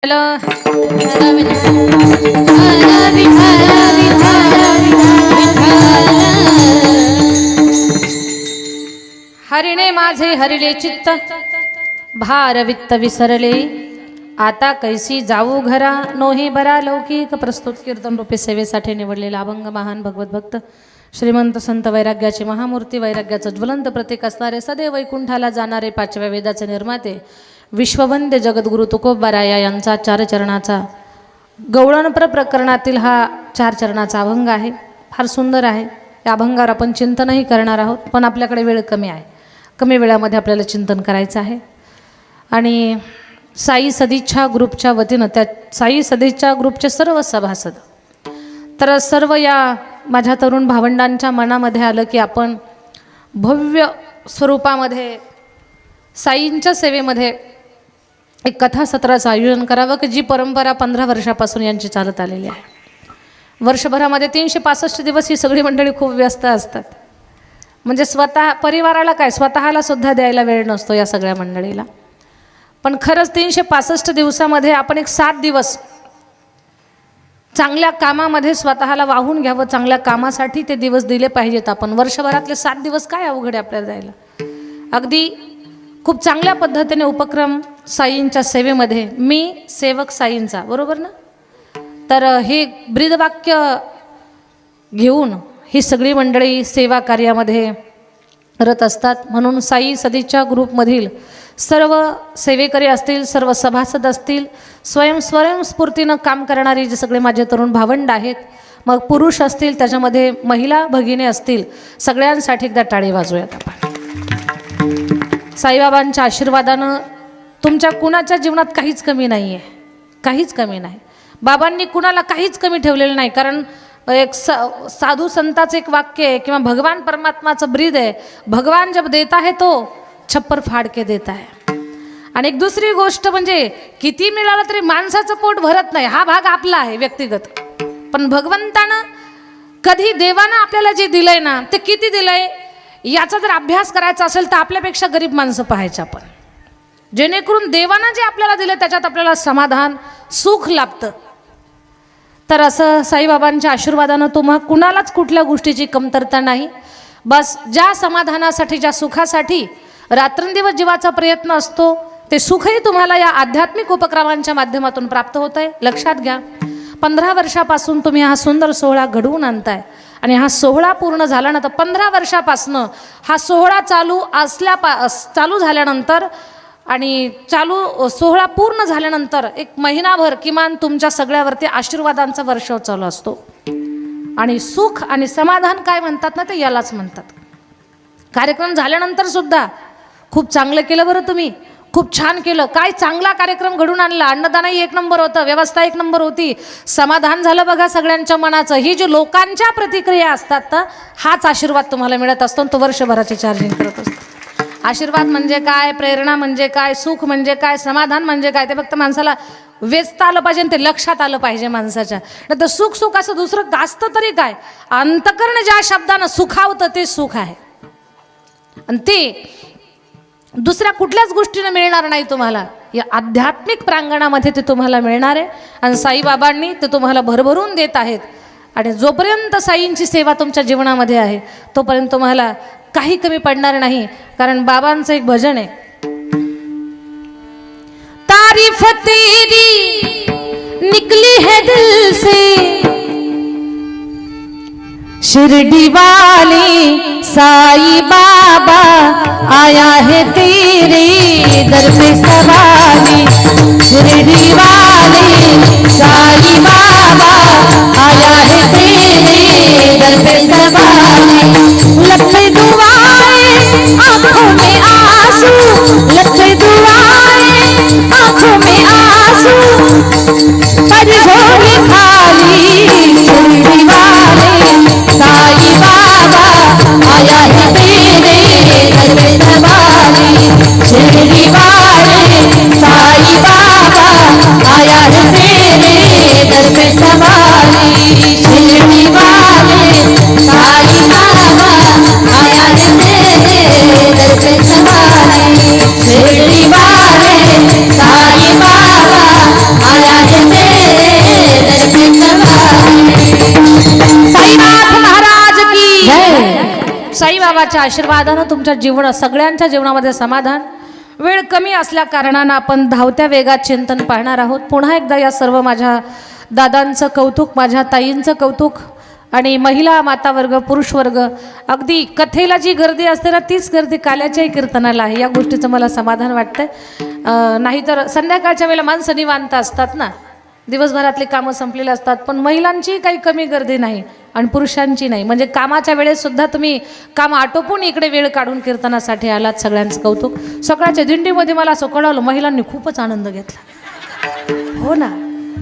हरिणे माझे हरिले चित्त भार वित्त विसरले आता कैसी जाऊ घरा नोही बरा लौकिक प्रस्तुत कीर्तन रूपे सेवेसाठी निवडलेला अभंग महान भगवत भक्त श्रीमंत संत वैराग्याचे महामूर्ती वैराग्याचं ज्वलंत प्रतीक असणारे सदैव वैकुंठाला जाणारे पाचव्या वेदाचे निर्माते विश्ववंद्य जगद्गुरु तुकोबाराया यांचा चार चरणाचा गवळणपर प्रकरणातील हा चार चरणाचा अभंग आहे. फार सुंदर आहे. या अभंगावर आपण चिंतनही करणार आहोत, पण आपल्याकडे वेळ कमी आहे. कमी वेळामध्ये आपल्याला चिंतन करायचं आहे. आणि साई सदिच्छा ग्रुपच्या वतीनं त्या साई सदिच्छा ग्रुपचे सर्व सभासद तर सर्व या माझ्या तरुण भावंडांच्या मनामध्ये आलं की आपण भव्य स्वरूपामध्ये साईंच्या सेवेमध्ये एक कथासत्राचं आयोजन करावं की जी परंपरा 15 वर्षापासून यांची चालत आलेली आहे. वर्षभरामध्ये 365 दिवस ही सगळी मंडळी खूप व्यस्त असतात. म्हणजे स्वतः परिवाराला काय स्वतःला सुद्धा द्यायला वेळ नसतो या सगळ्या मंडळीला. पण खरंच 365 दिवसामध्ये आपण एक 7 दिवस चांगल्या कामामध्ये स्वतःला वाहून घ्यावं. चांगल्या कामासाठी ते दिवस दिले पाहिजेत. आपण वर्षभरातले 7 दिवस काय अवघड आहे आपल्याला द्यायला. अगदी खूप चांगल्या पद्धतीने उपक्रम साईंच्या सेवेमध्ये मी सेवक साईंचा बरोबर ना. तर हे ब्रीदवाक्य घेऊन ही सगळी मंडळी सेवा कार्यामध्ये रत असतात. म्हणून साई सदिच्छा ग्रुपमधील सर्व सेवेकरी असतील, सर्व सभासद असतील, स्वयंस्फूर्तीनं काम करणारी जे सगळे माझे तरुण भावंड आहेत, मग पुरुष असतील, त्याच्यामध्ये महिला भगिनी असतील, सगळ्यांसाठी एकदा टाळी वाजवूयात आपण. साईबाबांच्या आशीर्वादानं तुमच्या कुणाच्या जीवनात काहीच कमी नाही आहे. काहीच कमी नाही. बाबांनी कुणाला काहीच कमी ठेवलेलं नाही. कारण एक साधू संताचं एक वाक्य आहे किंवा भगवान परमात्माचं ब्रीद आहे, भगवान जब देता है तो छप्पर फाड़ के देता है. आणि एक दुसरी गोष्ट म्हणजे किती मिळालं तरी माणसाचं पोट भरत नाही. हा भाग आपला आहे व्यक्तिगत. पण भगवंतानं कधी देवानं आपल्याला जे दिलंय ना ते किती दिलंय याचा जर अभ्यास करायचा असेल तर आपल्यापेक्षा गरीब माणसं पाहायचे आपण, जेणेकरून देवानं जे आपल्याला दिलं त्याच्यात आपल्याला समाधान सुख लाभतं. तर असं साईबाबांच्या आशीर्वादानं तुम्हा कुणालाच कुठल्या गोष्टीची कमतरता नाही. बस ज्या समाधानासाठी ज्या सुखासाठी रात्रंदिवस जीवाचा प्रयत्न असतो ते सुखही तुम्हाला या आध्यात्मिक उपक्रमांच्या माध्यमातून प्राप्त होत आहे. लक्षात घ्या, 15 वर्षापासून तुम्ही हा सुंदर सोहळा घडवून आणताय आणि हा सोहळा पूर्ण झाल्यानंतर 15 वर्षापासनं हा सोहळा चालू झाल्यानंतर आणि सोहळा पूर्ण झाल्यानंतर एक महिनाभर किमान तुमच्या सगळ्यावरती आशीर्वादांचा वर्षाव चालू असतो. आणि सुख आणि समाधान काय म्हणतात ना ते यालाच म्हणतात. कार्यक्रम झाल्यानंतर सुद्धा खूप चांगलं केलं बरं तुम्ही, खूप छान केलं. काय चांगला कार्यक्रम घडून आणला. अन्नदानही 1 नंबर होतं, व्यवस्था 1 नंबर होती, समाधान झालं बघा सगळ्यांच्या मनाचं. ही जी लोकांच्या प्रतिक्रिया असतात तर हाच आशीर्वाद तुम्हाला मिळत असतो. तो वर्षभराची चार्जिंग करत असतो. आशीर्वाद म्हणजे काय, प्रेरणा म्हणजे काय, सुख म्हणजे काय, समाधान म्हणजे काय, ते फक्त माणसाला वेचता आलं पाहिजे आणि ते लक्षात आलं पाहिजे माणसाच्या. नाही तर सुख सुख असं दुसरं असतं तरी काय. अंतकरण ज्या शब्दानं सुखावतं ते सुख आहे आणि ते दुसऱ्या कुठल्याच गोष्टीनं मिळणार नाही तुम्हाला. या आध्यात्मिक प्रांगणामध्ये ते तुम्हाला मिळणार आहे आणि साईबाबांनी ते तुम्हाला भरभरून देत आहेत. आणि जोपर्यंत साईंची सेवा तुमच्या जीवनामध्ये आहे तोपर्यंत तुम्हाला काही कमी पडणार नाही. कारण बाबांचं एक भजन आहे, तारीफ तेरी निकली है दिल से शिरडी वाले साई बाबा आया है तेरे दर पे सवारी. शिरडी वाले साई बाबा आया है तेरे दर पे सवारी. लपे दुआएं आंखों में आंसू, लपे दुआएं आंखों में आंसू, पर झोली खाली. शिरडी वाले साई बाबा आया है तेरे दर पे सवारी. शिरडी वाले साई बाबा आया है तेरे दर पे सवारी. देवाच्या आशीर्वादानं तुमच्या सगळ्यांच्या जीवनामध्ये समाधान. वेळ कमी असल्या कारणानं आपण धावत्या वेगात चिंतन पाहणार आहोत. पुन्हा एकदा या सर्व माझ्या दादांचं कौतुक, माझ्या ताईंचं कौतुक आणि महिला माता वर्ग, पुरुष वर्ग, अगदी कथेला जी गर्दी असते ना तीच गर्दी काल्याच्याही कीर्तनाला आहे. या गोष्टीचं मला समाधान वाटतंय. नाहीतर संध्याकाळच्या वेळेला माणसं निवांत असतात ना, दिवसभरातली कामं संपलेली असतात, पण महिलांची काही कमी गर्दी नाही आणि पुरुषांची नाही. म्हणजे कामाच्या वेळेसुद्धा तुम्ही काम आटोपून इकडे वेळ काढून कीर्तनासाठी आलात. सगळ्यांचं कौतुक. सकाळच्या दिंडीमध्ये मला असं कळालं महिलांनी खूपच आनंद घेतला. हो ना,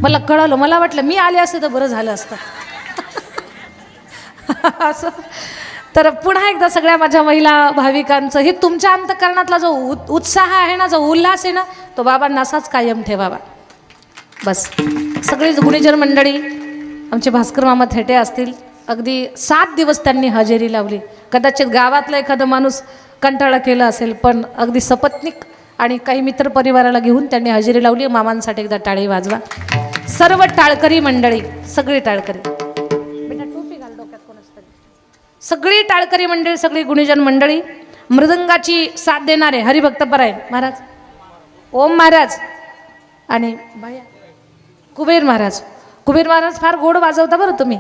मला कळालं. मला वाटलं मी आले असते तर बरं झालं असतं. असं तर पुन्हा एकदा सगळ्या माझ्या महिला भाविकांचं हे तुमच्या अंतःकरणातला जो उत्साह आहे ना, जो उल्हास आहे ना, तो बाबांना असाच कायम ठेवावा. बस सगळीच गुणीजन मंडळी, आमचे भास्कर मामा थेटे असतील, अगदी 7 दिवस त्यांनी हजेरी लावली. कदाचित गावातला एखादा माणूस कंटाळा केला असेल, पण अगदी सपत्नीक आणि काही मित्र परिवाराला घेऊन त्यांनी हजेरी लावली. मामांसाठी एकदा टाळी वाजवा. सर्व टाळकरी मंडळी, सगळी टाळकरी, बेटा टोपी घाल डोक्यात कोणाच तरी, सगळी टाळकरी मंडळी, सगळी गुणीजन मंडळी, मृदंगाची साथ देणारे हरिभक्तपरायण महाराज, ओम महाराज आणि बाया कुबेर महाराज. कुबेर महाराज फार गोड वाजवता बरं तुम्ही,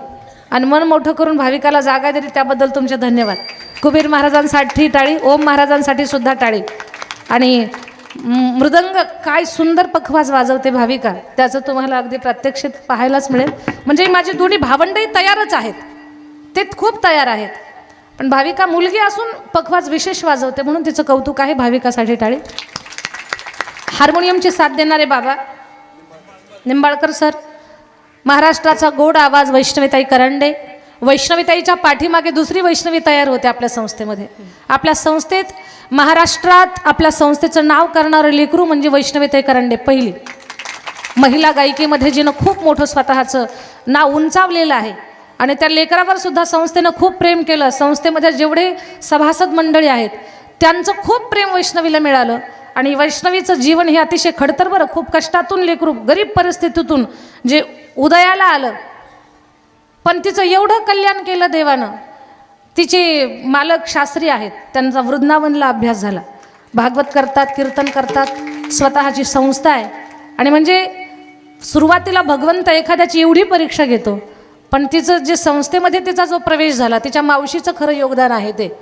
आणि मन मोठं करून भाविकाला जागा दिली त्याबद्दल तुमचे धन्यवाद. कुबेर महाराजांसाठी टाळी, ओम महाराजांसाठी सुद्धा टाळी. आणि मृदंग काय सुंदर पखवाज वाजवते भाविका, त्याचं तुम्हाला अगदी प्रत्यक्षित पाहायलाच मिळेल. म्हणजे माझे दोन्ही भावंडही तयारच आहेत, ते खूप तयार आहेत, पण भाविका मुलगी असून पखवाज विशेष वाजवते म्हणून तिचं कौतुक आहे. भाविकासाठी टाळी. हार्मोनियमची साथ देणारे बाबा निंबाळकर सर, महाराष्ट्राचा गोड आवाज वैष्णवीताई करंडे. वैष्णवीताईच्या पाठीमागे दुसरी वैष्णवी तयार होते आपल्या संस्थेमध्ये. आपल्या संस्थेत, महाराष्ट्रात आपल्या संस्थेचं नाव करणारं लेकरू म्हणजे वैष्णवीताई करंडे, पहिली महिला गायिकेमध्ये जिनं खूप मोठं स्वतःचं नाव उंचावलेलं आहे. आणि त्या लेकरावर सुद्धा संस्थेनं खूप प्रेम केलं. संस्थेमध्ये जेवढे सभासद मंडळी आहेत त्यांचं खूप प्रेम वैष्णवीला मिळालं. आणि वैष्णवीचं जीवन हे अतिशय खडतर बरं, खूप कष्टातून लेकरू, गरीब परिस्थितीतून जे उदयाला आलं, पण तिचं एवढं कल्याण केलं देवानं. तिचे मालक शास्त्री आहेत, त्यांचा वृंदावनला अभ्यास झाला, भागवत करतात, कीर्तन करतात, स्वतःची संस्था आहे. आणि म्हणजे सुरुवातीला भगवंत एखाद्याची एवढी परीक्षा घेतो, पण तिचं जे संस्थेमध्ये तिचा जो प्रवेश झाला, तिच्या मावशीचं खरं योगदान आहे ते.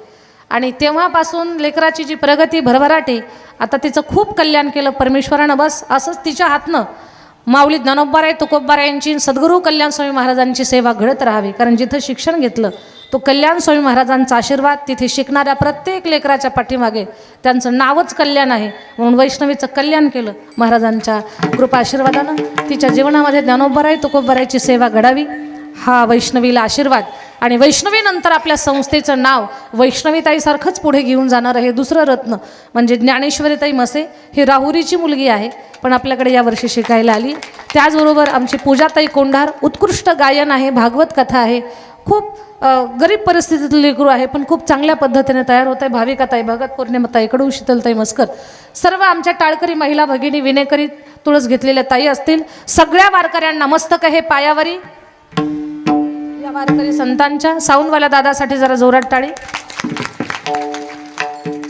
आणि तेव्हापासून लेकराची जी प्रगती भरभराटे, आता तिचं खूप कल्याण केलं परमेश्वरानं. बस असंच तिच्या हातनं माऊली ज्ञानोबाराय तुकोबारायांची, सद्गुरू कल्याण स्वामी महाराजांची सेवा घडत राहावी. कारण जिथं शिक्षण घेतलं तो कल्याण स्वामी महाराजांचा आशीर्वाद, तिथे शिकणाऱ्या प्रत्येक लेकराच्या पाठीमागे त्यांचं नावच कल्याण आहे. म्हणून वैष्णवीचं कल्याण केलं महाराजांच्या कृपा आशीर्वादानं. तिच्या जीवनामध्ये ज्ञानोबाराय तुकोबारायची सेवा घडावी हा वैष्णवीला आशीर्वाद. आणि वैष्णवीनंतर आपल्या संस्थेचं नाव वैष्णवीताईसारखंच पुढे घेऊन जाणारं हे दुसरं रत्न म्हणजे ज्ञानेश्वरीताई मसे. ही राहुरीची मुलगी आहे, पण आपल्याकडे यावर्षी शिकायला आली. त्याचबरोबर आमची पूजाताई कोंढार, उत्कृष्ट गायन आहे, भागवत कथा आहे, खूप गरीब परिस्थितीतलं लेकरू आहे, पण खूप चांगल्या पद्धतीने तयार होत आहे. भाविकाताई भगत, पौर्णिमाताई कडू, शीतलताई मस्कर, सर्व आमच्या टाळकरी महिला भगिनी, विनेकरी, तुळस घेतलेल्या ताई असतील. सगळ्या वारकऱ्यांना मस्तक हे पायावरी, या वारकरी संतांच्या. साऊंडवाल्या दादासाठी जरा जोरात टाळी.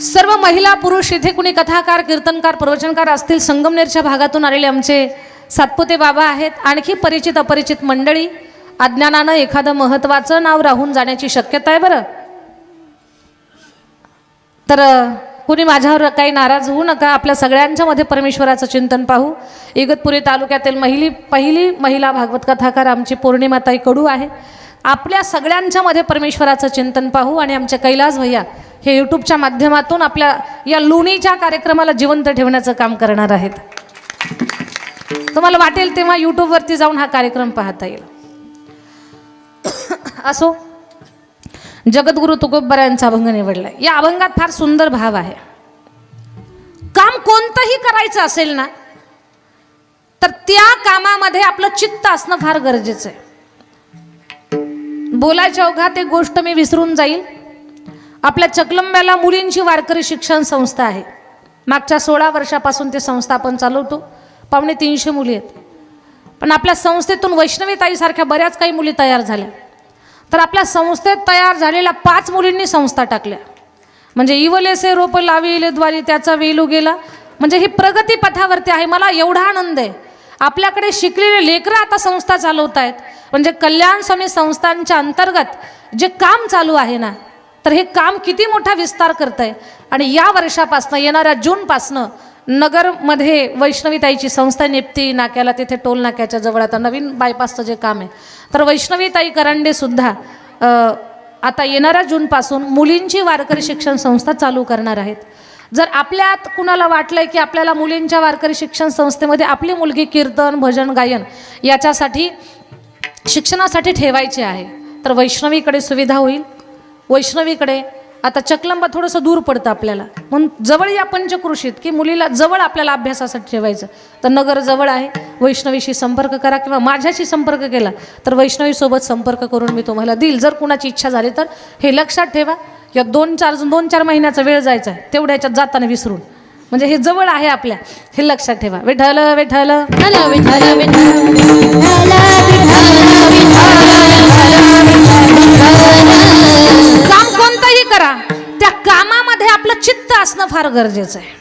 सर्व महिला पुरुष, इथे कुणी कथाकार, कीर्तनकार, प्रवचनकार असतील, संगमनेरच्या भागातून आलेले आमचे सातपुते बाबा आहेत. आणखी परिचित अपरिचित मंडळी. अज्ञानानं एखादं महत्त्वाचं नाव राहून जाण्याची शक्यता आहे बरं, तर कुणी माझ्यावर काही नाराज होऊ नका. आपल्या सगळ्यांच्या मध्ये परमेश्वराचं चिंतन पाहू. इगतपुरी तालुक्यातील पहिली महिला भागवत कथाकार आमची पौर्णिमाताई कडू आहे. आपल्या सगळ्यांच्या मध्ये परमेश्वराचं चिंतन पाहू. आणि आमचे कैलास भैया हे यूट्यूबच्या माध्यमातून आपल्या या लोणीच्या कार्यक्रमाला जिवंत ठेवण्याचं काम करणार आहेत. तुम्हाला वाटेल तेव्हा यूट्यूबवरती जाऊन हा कार्यक्रम पाहता येईल. असो, जगद्गुरु तुकोबारायांचा अभंग निवडलाय. या अभंगात फार सुंदर भाव आहे. काम कोणतंही करायचं असेल ना, तर त्या कामामध्ये आपलं चित्त असणं फार गरजेचं आहे. बोलायच्या ओघात एक गोष्ट मी विसरून जाईल. आपल्या चकलंब्याला मुलींची वारकरी शिक्षण संस्था आहे. मागच्या 16 वर्षापासून ते संस्था आपण चालवतो. 250 मुली आहेत. पण आपल्या संस्थेतून वैष्णवीताईसारख्या बऱ्याच काही मुली तयार झाल्या. तर आपल्या संस्थेत तयार झालेल्या 5 मुलींनी संस्था टाकल्या. म्हणजे इवलेसे रोप लाविले द्वारी त्याचा वेलू गेला. म्हणजे ही प्रगती पथावरती आहे. मला एवढा आनंद आहे. आपल्याकडे शिकलेले लेकरं आता संस्था चालवत आहेत. म्हणजे कल्याण स्वामी संस्थांच्या अंतर्गत जे काम चालू आहे ना, तर हे काम किती मोठा विस्तार करत आहे. आणि या वर्षापासनं येणाऱ्या जूनपासनं नगरमध्ये वैष्णवीताईची संस्था नेप्ती नाक्याला, तिथे टोल नाक्याच्या जवळ आता नवीन बायपासचं जे काम आहे, तर वैष्णवीताई करंडेसुद्धा आता येणाऱ्या जूनपासून मुलींची वारकरी शिक्षण संस्था चालू करणार आहेत. जर आपल्यात कुणाला वाटलंय की आपल्याला मुलींच्या वारकरी शिक्षण संस्थेमध्ये आपली मुलगी कीर्तन भजन गायन याच्यासाठी शिक्षणासाठी ठेवायची आहे, तर वैष्णवीकडे सुविधा होईल. वैष्णवीकडे आता चकलंबा थोडंसं दूर पडतं आपल्याला, म्हणून जवळ या पंचकृषीत की मुलीला जवळ आपल्याला अभ्यासासाठी ठेवायचं, तर नगर जवळ आहे. वैष्णवीशी संपर्क करा किंवा माझ्याशी संपर्क केला तर वैष्णवीसोबत संपर्क करून मी तुम्हाला देईल. जर कुणाची इच्छा झाली तर हे लक्षात ठेवा. या 2-4 महिन्याचा वेळ जायचा आहे, तेवढ्या याच्यात जाताना विसरून, म्हणजे हे जवळ आहे आपल्या, हे लक्षात ठेवा. विठ्ठल विठ्ठल काम कोणतंही करा, त्या कामामध्ये आपलं चित्त असणं फार गरजेचं आहे.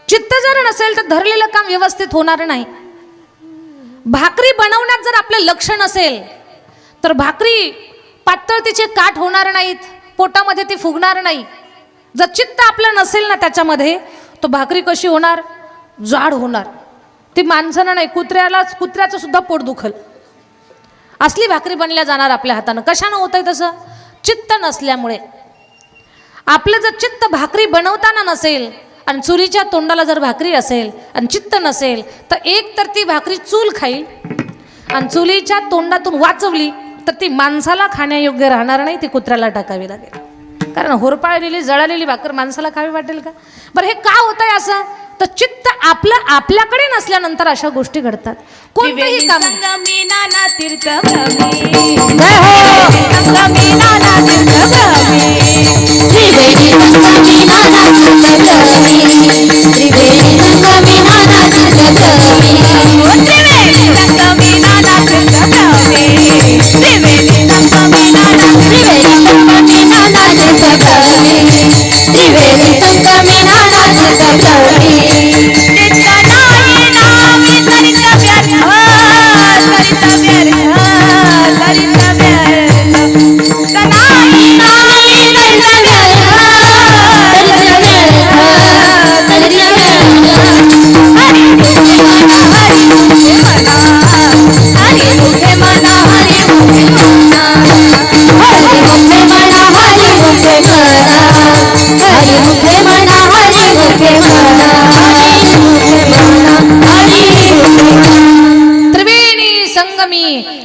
चित्त जर नसेल तर धरलेलं काम व्यवस्थित होणार नाही. भाकरी बनवण्यात जर आपलं लक्ष नसेल तर भाकरी पातळ तिचे काठ होणार नाहीत, पोटामध्ये ती फुगणार नाही. जर चित्त आपलं नसेल ना त्याच्यामध्ये, तो भाकरी कशी होणार? जाड होणार. ती माणसानं नाही, कुत्र्याचं सुद्धा पोट दुखल असली भाकरी बनल्या जाणार आपल्या हातानं. कशानं होतंय तसं? चित्त नसल्यामुळे. आपलं जर चित्त भाकरी बनवताना नसेल आणि चुलीच्या तोंडाला जर भाकरी असेल आणि चित्त नसेल, तर एक तर ती भाकरी चूल खाईल आणि चुलीच्या तोंडातून वाचवली तर ती माणसाला खाण्यायोग्य राहणार नाही, ती कुत्र्याला टाकावी लागेल. कारण होरपाळलेली जळालेली भाकर माणसाला खावी वाटेल का? बरं, हे का होतंय असं? तर चित्त आपलं आपल्याकडे नसल्यानंतर अशा गोष्टी घडतात. कोणतेही काम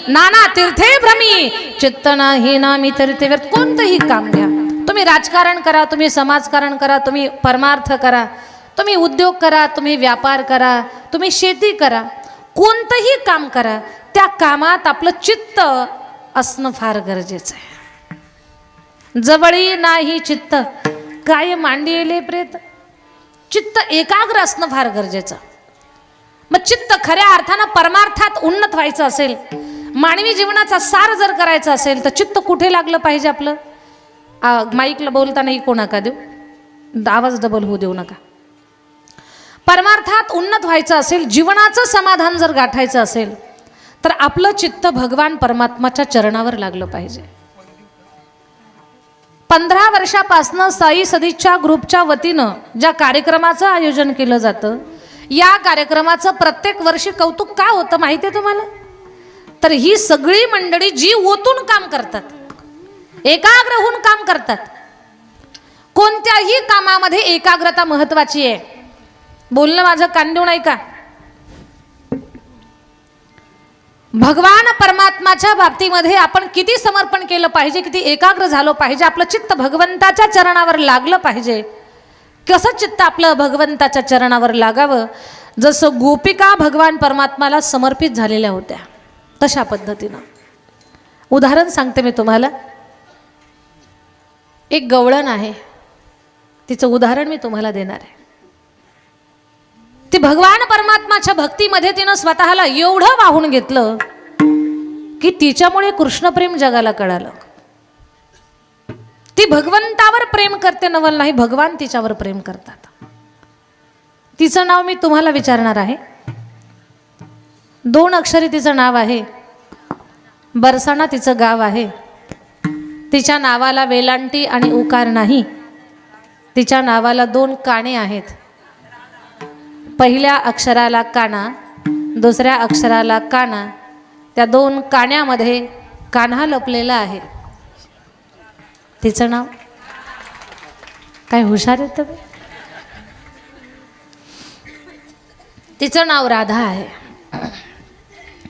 नाना तीर्थे भ्रमी चित्त नाही नामी तीर्थेवर. कोणतंही काम घ्या, तुम्ही राजकारण करा, तुम्ही समाजकारण करा, तुम्ही परमार्थ करा, तुम्ही उद्योग करा, तुम्ही व्यापार करा, तुम्ही शेती करा, कोणतंही काम करा, त्या कामात आपलं चित्त असणं फार गरजेचं आहे. जवळी नाही चित्त काय मांडिले प्रेत. चित्त एकाग्र असणं फार गरजेचं. मग चित्त खऱ्या अर्थानं परमार्थात उन्नत व्हायचं असेल, मानवी जीवनाचा सार जर करायचा असेल, तर चित्त कुठे लागलं पाहिजे आपलं? माईकला बोलताना इको नका देऊ, आवाज डबल होऊ देऊ नका. परमार्थात उन्नत व्हायचं असेल, जीवनाचं समाधान जर गाठायचं असेल, तर आपलं चित्त भगवान परमात्माच्या चरणावर लागलं पाहिजे. 15 वर्षापासनं साई सदिच्छा ग्रुपच्या वतीनं ज्या कार्यक्रमाचं आयोजन केलं जातं, या कार्यक्रमाचं प्रत्येक वर्षी कौतुक का होतं माहिती आहे तुम्हाला? तर ही सगळी मंडळी जी ओतून काम करतात, एकाग्र होऊन काम करतात. कोणत्याही कामामध्ये एकाग्रता महत्वाची आहे. बोलणं माझं कान देऊ नाही का? भगवान परमात्माच्या बाबतीमध्ये आपण किती समर्पण केलं पाहिजे, किती एकाग्र झालो पाहिजे, आपलं चित्त भगवंताच्या चरणावर लागलं पाहिजे. कसं चित्त आपलं भगवंताच्या चरणावर लागावं? जसं गोपिका भगवान परमात्माला समर्पित झालेल्या होत्या, तशा पद्धतीनं. उदाहरण सांगते मी तुम्हाला. एक गवळण आहे, तिचं उदाहरण मी तुम्हाला देणार आहे. ती भगवान परमात्माच्या भक्तीमध्ये तिनं स्वतःला एवढं वाहून घेतलं की तिच्यामुळे कृष्णप्रेम जगाला कळालं. ती ती भगवंतावर प्रेम करते नवल नाही, भगवान तिच्यावर प्रेम करतात. तिचं नाव मी तुम्हाला विचारणार आहे. 2 अक्षरी तिचं नाव आहे. बरसाणा तिचं गाव आहे. तिच्या नावाला वेलांटी आणि उकार नाही. तिच्या नावाला 2 काने आहेत. पहिल्या अक्षराला काना, दुसऱ्या अक्षराला काना. त्या 2 कान्यामध्ये कान्हा लपलेला आहे. तिचं नाव काय हुशार आहे तुम्ही. तिचं नाव राधा आहे.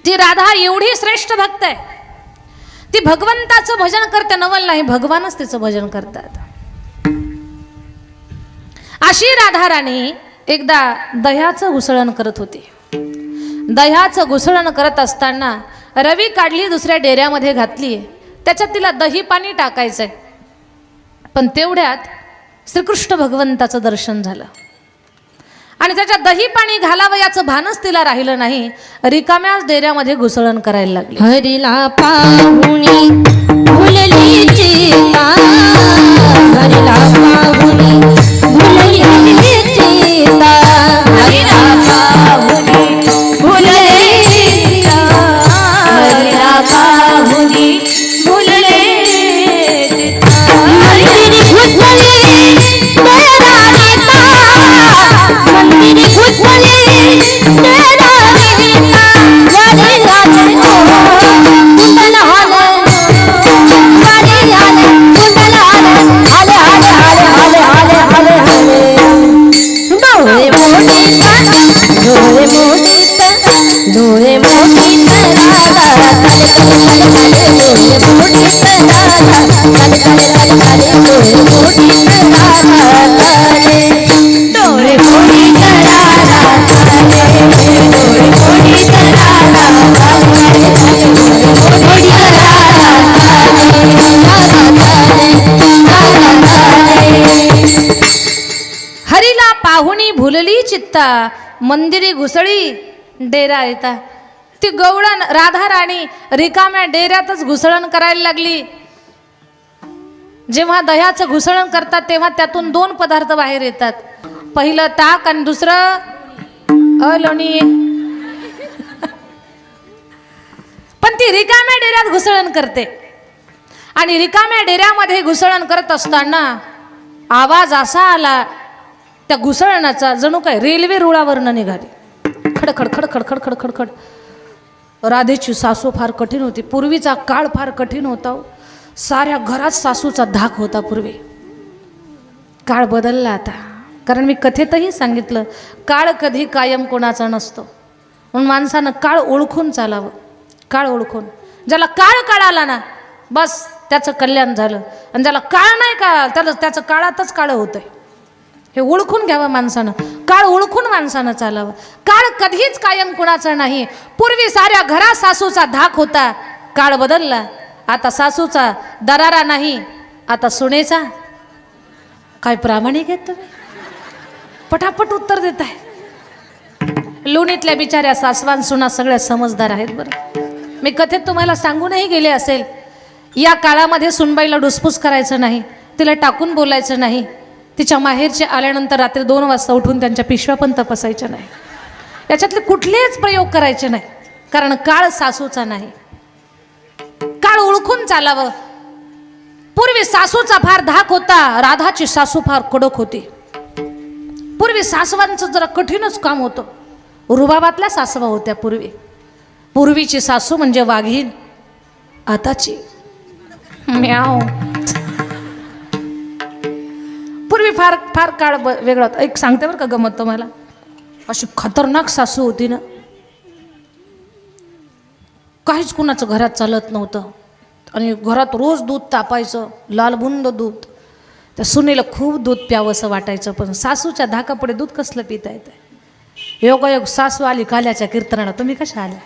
ती राधा एवढी श्रेष्ठ भक्त आहे. ती भगवंताचं भजन करते नवल नाही, भगवानच तिचं भजन करतात. अशी राधा राणी एकदा दह्याचं घुसळण करत होती. दह्याचं घुसळण करत असताना रवी काढली, दुसऱ्या डेऱ्यामध्ये घातली. त्याच्यात तिला दही पाणी टाकायचंय. पण तेवढ्यात श्रीकृष्ण भगवंताचं दर्शन झालं आणि त्याच्यात दही पाणी घालावं याचं भानच तिला राहिलं नाही. रिकाम्याच डेऱ्यामध्ये घुसळण करायला लागली. हरीला पाहुणी भुलली चिता, हरीला पाहुणी भुलली चिता, हरीला पाहुणी भुलली चिता, हरीला पाहुणी भुलली चिता. मंदिरी घुसली तेरा रीता, मंदिरी घुसली तेरा रीता, वरिला डोळे मोठी राधा काले काले काले डोळे मोठी राधा काले काले काले डोळे मोठी राधा काले डोळे मोठी राधा काले डोळे मोठी राधा काले काले डोळे मोठी राधा. हरीला पाहुणी भुलली चित्ता, मंदिरी घुसळी डेरा येता. ती गवळण राधा राणी रिकाम्या डेऱ्यातच घुसळण करायला लागली. जेव्हा दह्याचं घुसळण करतात तेव्हा त्यातून 2 पदार्थ बाहेर येतात. पहिलं ताक आणि दुसरं लोणी. पण ती रिकाम्या डेऱ्यात घुसळण करते आणि रिकाम्या डेऱ्यामध्ये घुसळण करत असताना आवाज असा आला त्या घुसळणाचा, जणू काय रेल्वे रुळावरनं निघाली. खडखड खडखड खडखड खडखड. राधेची सासू फार कठीण होती. पूर्वीचा काळ फार कठीण होता. साऱ्या घरात सासूचा धाक होता पूर्वी. काळ बदलला आता. कारण मी कथेतही सांगितलं, काळ कधी कायम कोणाचा नसतो. म्हणून माणसानं काळ ओळखून चालावं. काळ ओळखून. ज्याला काळ कळाला ना बस त्याचं कल्याण झालं. आणि ज्याला काळ नाही कळाला त्याचं काळातच काळ होतंय. हे ओळखून घ्यावं माणसानं. काळ ओळखून माणसानं चालावं. काळ कधीच कायम कुणाचा नाही. पूर्वी साऱ्या घरात सासूचा धाक होता. काळ बदलला. आता सासूचा दरारा नाही, आता सुनेचा. काय प्रामाणिक आहेत तुम्ही. पटापट उत्तर देत आहे. लोणीतल्या बिचाऱ्या सासवान सुना सगळ्या समजदार आहेत बरं. मी कथेत तुम्हाला सांगूनही गेले असेल, या काळामध्ये सुनबाईला डुसपूस करायचं नाही, तिला टाकून बोलायचं नाही. तिच्या माहेरचे आल्यानंतर रात्री 2 वाजता उठून त्यांच्या पिशव्या पण तपासायच्या नाही. याच्यातले कुठलेच प्रयोग करायचे नाही. कारण काळ सासूचा नाही. काळ ओळखून चालावं. पूर्वी सासूचा फार धाक होता. राधाची सासू फार कडक होती. पूर्वी सासवांचं जरा कठीणच काम होतं. रुबाबातल्या सासवा होत्या पूर्वी. पूर्वीची सासू म्हणजे वाघीण, आताची म्याव. पूर्वी फार फार काळ वेगळा होता. एक सांगते बरं का गमत तुम्हाला. अशी खतरनाक सासू होती ना, काहीच कुणाचं घरात चालत नव्हतं. आणि घरात रोज दूध तापायचं, लालबुंद दूध. त्या सुनेला खूप दूध प्यावंसं वाटायचं. पण सासूच्या धाकापुढे दूध कसलं पिता येतं. योगायोग सासू आली काल्याच्या कीर्तनाला. तुम्ही कशा आल्या.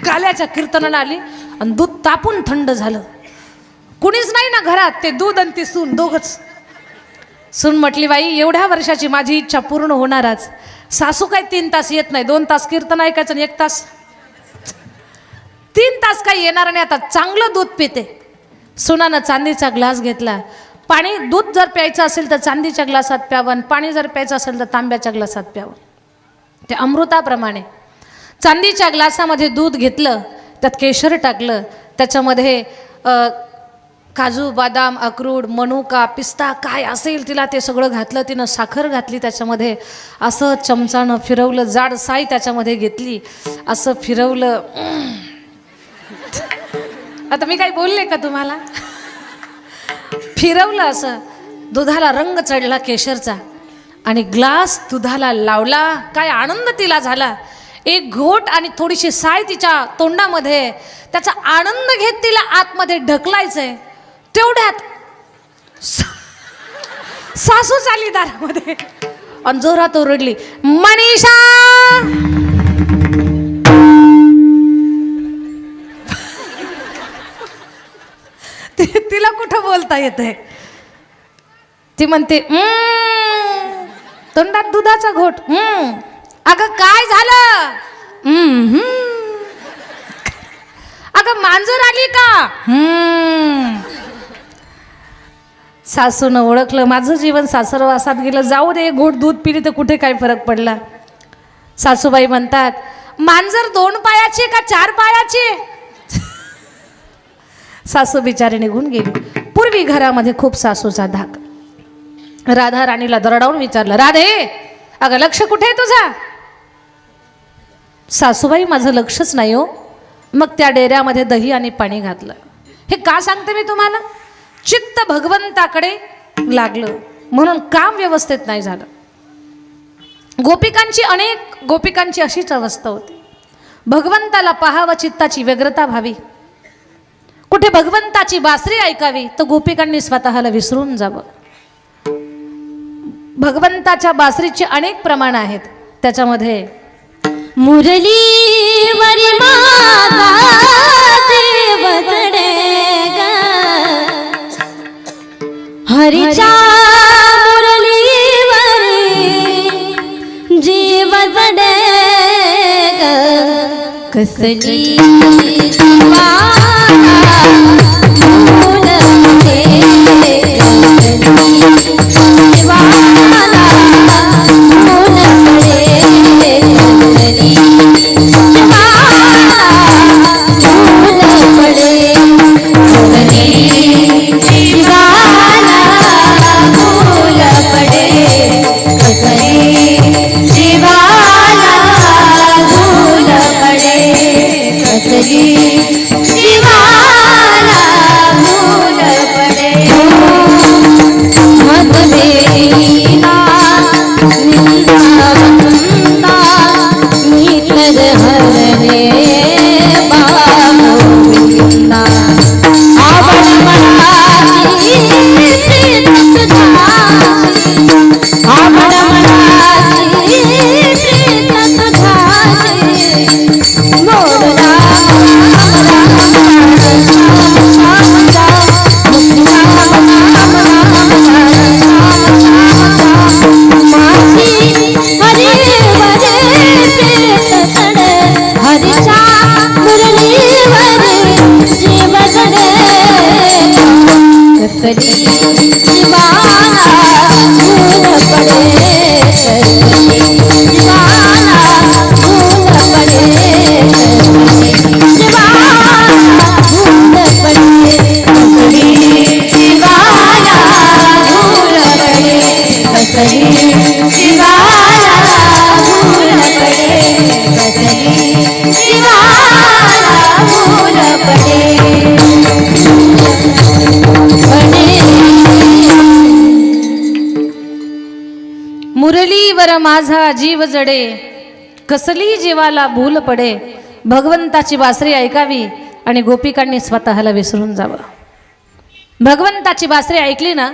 काल्याच्या कीर्तनाला आली आणि दूध तापून थंड झालं. कुणीच नाही ना घरात. ते दूध आणि ती सून दोघच. सून म्हटली, बाई एवढ्या वर्षाची माझी इच्छा पूर्ण होणारच. सासू काय 3 तास येत नाही. 2 तास कीर्तन ऐकायचं आणि 1 तास. 3 तास काही येणार नाही. आता चांगलं दूध पिते. सुनानं चांदीचा ग्लास घेतला. पाणी दूध जर प्यायचं असेल तर चांदीच्या ग्लासात प्यावं आणि पाणी जर प्यायचं असेल तर तांब्याच्या ग्लासात प्यावं. ते अमृताप्रमाणे चांदीच्या ग्लासामध्ये दूध घेतलं, त्यात केशर टाकलं, त्याच्यामध्ये काजू बदाम अक्रोड मनुका पिस्ता काय असेल तिला ते सगळं घातलं. तिनं साखर घातली त्याच्यामध्ये, असं चमचानं फिरवलं, जाड साई त्याच्यामध्ये घेतली, असं फिरवलं. आता मी काही बोलले का तुम्हाला? फिरवलं असं, दुधाला रंग चढला केशरचा आणि ग्लास दुधाला लावला. काय आनंद तिला झाला. एक घोट आणि थोडीशी साय तिच्या तोंडामध्ये, त्याचा आनंद घेत तिला आतमध्ये ढकलायचंय. तेवढ्यात सासू चाली दारामध्ये आणि जोरात ओरडली, मनीषा. तिला कुठं बोलता येतंय. ती म्हणते तोंडात दुधाचा घोट. अगं काय झालं? अगं मांजर आली का? सासूनं ओळखलं, माझं जीवन सासरवासात गेलं, जाऊ दे, घोट दूध पिली तर कुठे काय फरक पडला. सासूबाई म्हणतात, मांजर 2 पायाची का 4 पायाची? सासू बिचारी निघून गेली. पूर्वी घरामध्ये खूप सासूचा धाक. राधा राणीला दरडावून विचारलं, राधे अगं लक्ष कुठे आहे तुझा? सासूबाई माझं लक्षच नाही हो. मग त्या डेऱ्यामध्ये दही आणि पाणी घातलं. हे का सांगते मी तुम्हाला? चित्त भगवंताकडे लागलं म्हणून काम व्यवस्थित नाही झालं. अनेक गोपिकांची अशीच अवस्था होती. भगवंताला पाहावं, चित्ताची व्यग्रता व्हावी, कुठे भगवंताची बासरी ऐकावी, तर गोपिकांनी स्वतःला विसरून जावं. भगवंताच्या बासरीचे अनेक प्रमाण आहेत. त्याच्यामध्ये मुरलीवरी माझा जीव जडे ग, हरीच्या मुरलीवरी जीव जडे ग, कसली मुरलीवर माझा जीव जडे, कसली जीवाला भूल पडे. भगवंताची बासरी ऐकावी आणि गोपिकांनी स्वतःला विसरून जावं. भगवंताची बासरी ऐकली ना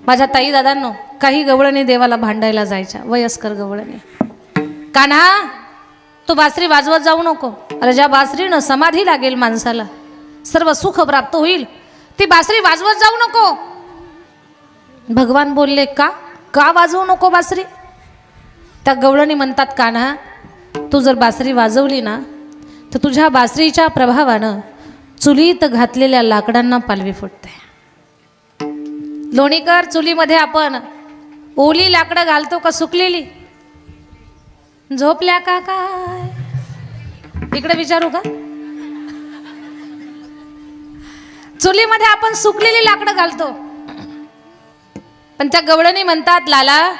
माझ्या ताई दादांनो, काही गवळणी देवाला भांडायला जायच्या, वयस्कर गवळणी. कान्हा तू बासरी वाजवत जाऊ नको. अरे ज्या बासरीनं समाधी लागेल माणसाला, सर्व सुख प्राप्त होईल, ती बासरी वाजवत जाऊ नको. भगवान बोलले का वाजवू नको बासरी? त्या गवळणी म्हणतात, कान्हा तू जर बासरी वाजवली ना तर तुझ्या बासरीच्या प्रभावानं चुलीत घातलेल्या लाकडांना पालवी फुटते. लोणीकर, चुलीमध्ये आपण ओली लाकडं घालतो का सुकलेली? झोपल्या का काय? इकडे विचारू का? चुलीमध्ये आपण सुकलेली लाकडं घालतो. पण त्या गवळणी म्हणतात, लाला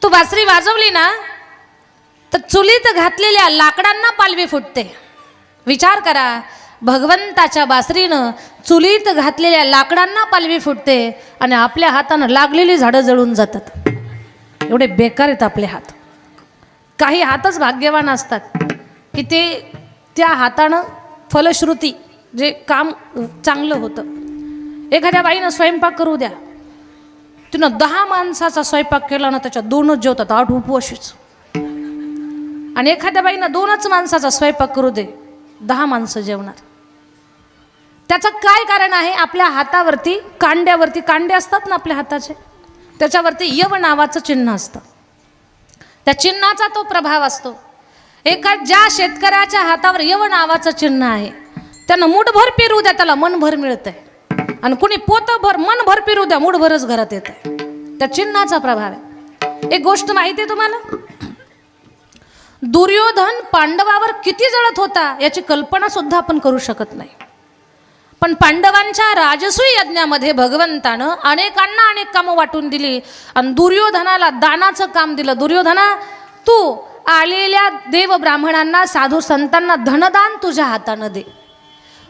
तू बासरी वाजवली ना तर चुलीत घातलेल्या लाकडांना पालवी फुटते. विचार करा, भगवंताच्या बासरीनं चुलीत घातलेल्या लाकडांना पालवी फुटते आणि आपल्या हातानं लागलेली झाडं जळून जातात. एवढे बेकार आहेत आपले हात. काही हातच भाग्यवान असतात की ते त्या हातानं फलश्रुती जे काम चांगलं होतं. एखाद्या बाईनं स्वयंपाक करू द्या, तिनं 10 माणसाचा स्वयंपाक केला ना त्याच्यात 2च जेवतात, 8 उपवाशीच. आणि एखाद्या बाईनं 2च माणसाचा स्वयंपाक करू दे, 10 माणसं जेवणार. त्याचं काय कारण आहे? आपल्या हातावरती कांड्यावरती, कांडे असतात ना आपल्या हाताचे, त्याच्यावरती यव नावाचं चिन्ह असतं. त्या चिन्हाचा तो प्रभाव असतो. एका ज्या शेतकऱ्याच्या हातावर यव नावाचं चिन्ह आहे त्यानं मुठभर पेरू द्या, त्याला मनभर मिळतंय. आणि कुणी पोतभर मनभर पेरू द्या, मुठभरच घरात येतंय. त्या चिन्हाचा प्रभाव आहे. एक गोष्ट माहिती आहे तुम्हाला? दुर्योधन पांडवावर किती जळत होता याची कल्पना सुद्धा आपण करू शकत नाही. पण पांडवांच्या राजसूय यज्ञामध्ये भगवंतानं अनेकांना अनेक कामं वाटून दिली आणि दुर्योधनाला दानाचं काम दिलं. दुर्योधना, तू आलेल्या देव ब्राह्मणांना, साधू संतांना धनदान तुझ्या हातानं दे.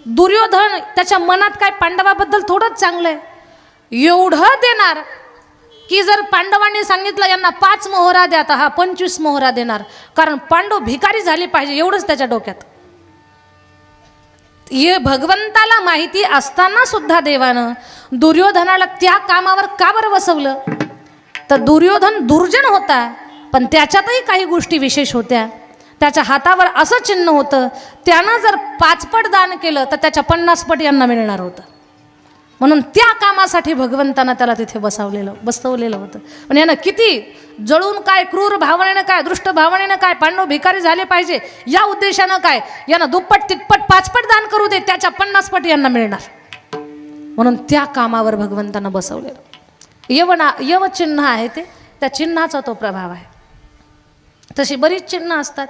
दुर्योधन त्याच्या मनात काय पांडवाबद्दल थोडंच चांगलं आहे, एवढं देणार की जर पांडवांनी सांगितलं यांना 5 मोहरा द्या तर हा 25 मोहरा देणार, कारण पांडव भिकारी झाले पाहिजे, एवढंच त्याच्या डोक्यात. हे भगवंताला माहिती असताना सुद्धा देवानं दुर्योधनाला त्या कामावर का बरं बसवलं? तर दुर्योधन दुर्जन होता, पण त्याच्यातही काही गोष्टी विशेष होत्या. त्याच्या हातावर असं चिन्ह होतं, त्यानं जर 5 पट दान केलं तर त्याच्या 50 पट यांना मिळणार होतं. म्हणून त्या कामासाठी भगवंतानं त्याला तिथे बसवलेलं होतं. पण यानं किती जळून काय, क्रूर भावनेनं काय, दृष्ट भावनेनं काय, पांडव भिकारी झाले पाहिजे या उद्देशानं काय, यानं दुप्पट तिप्पट 5 पट दान करू दे, त्याच्या 50 पट यांना मिळणार. म्हणून त्या कामावर भगवंतानं बसवलेलं यव चिन्ह आहे ते, त्या चिन्हाचा तो प्रभाव आहे. तशी बरीच चिन्ह असतात.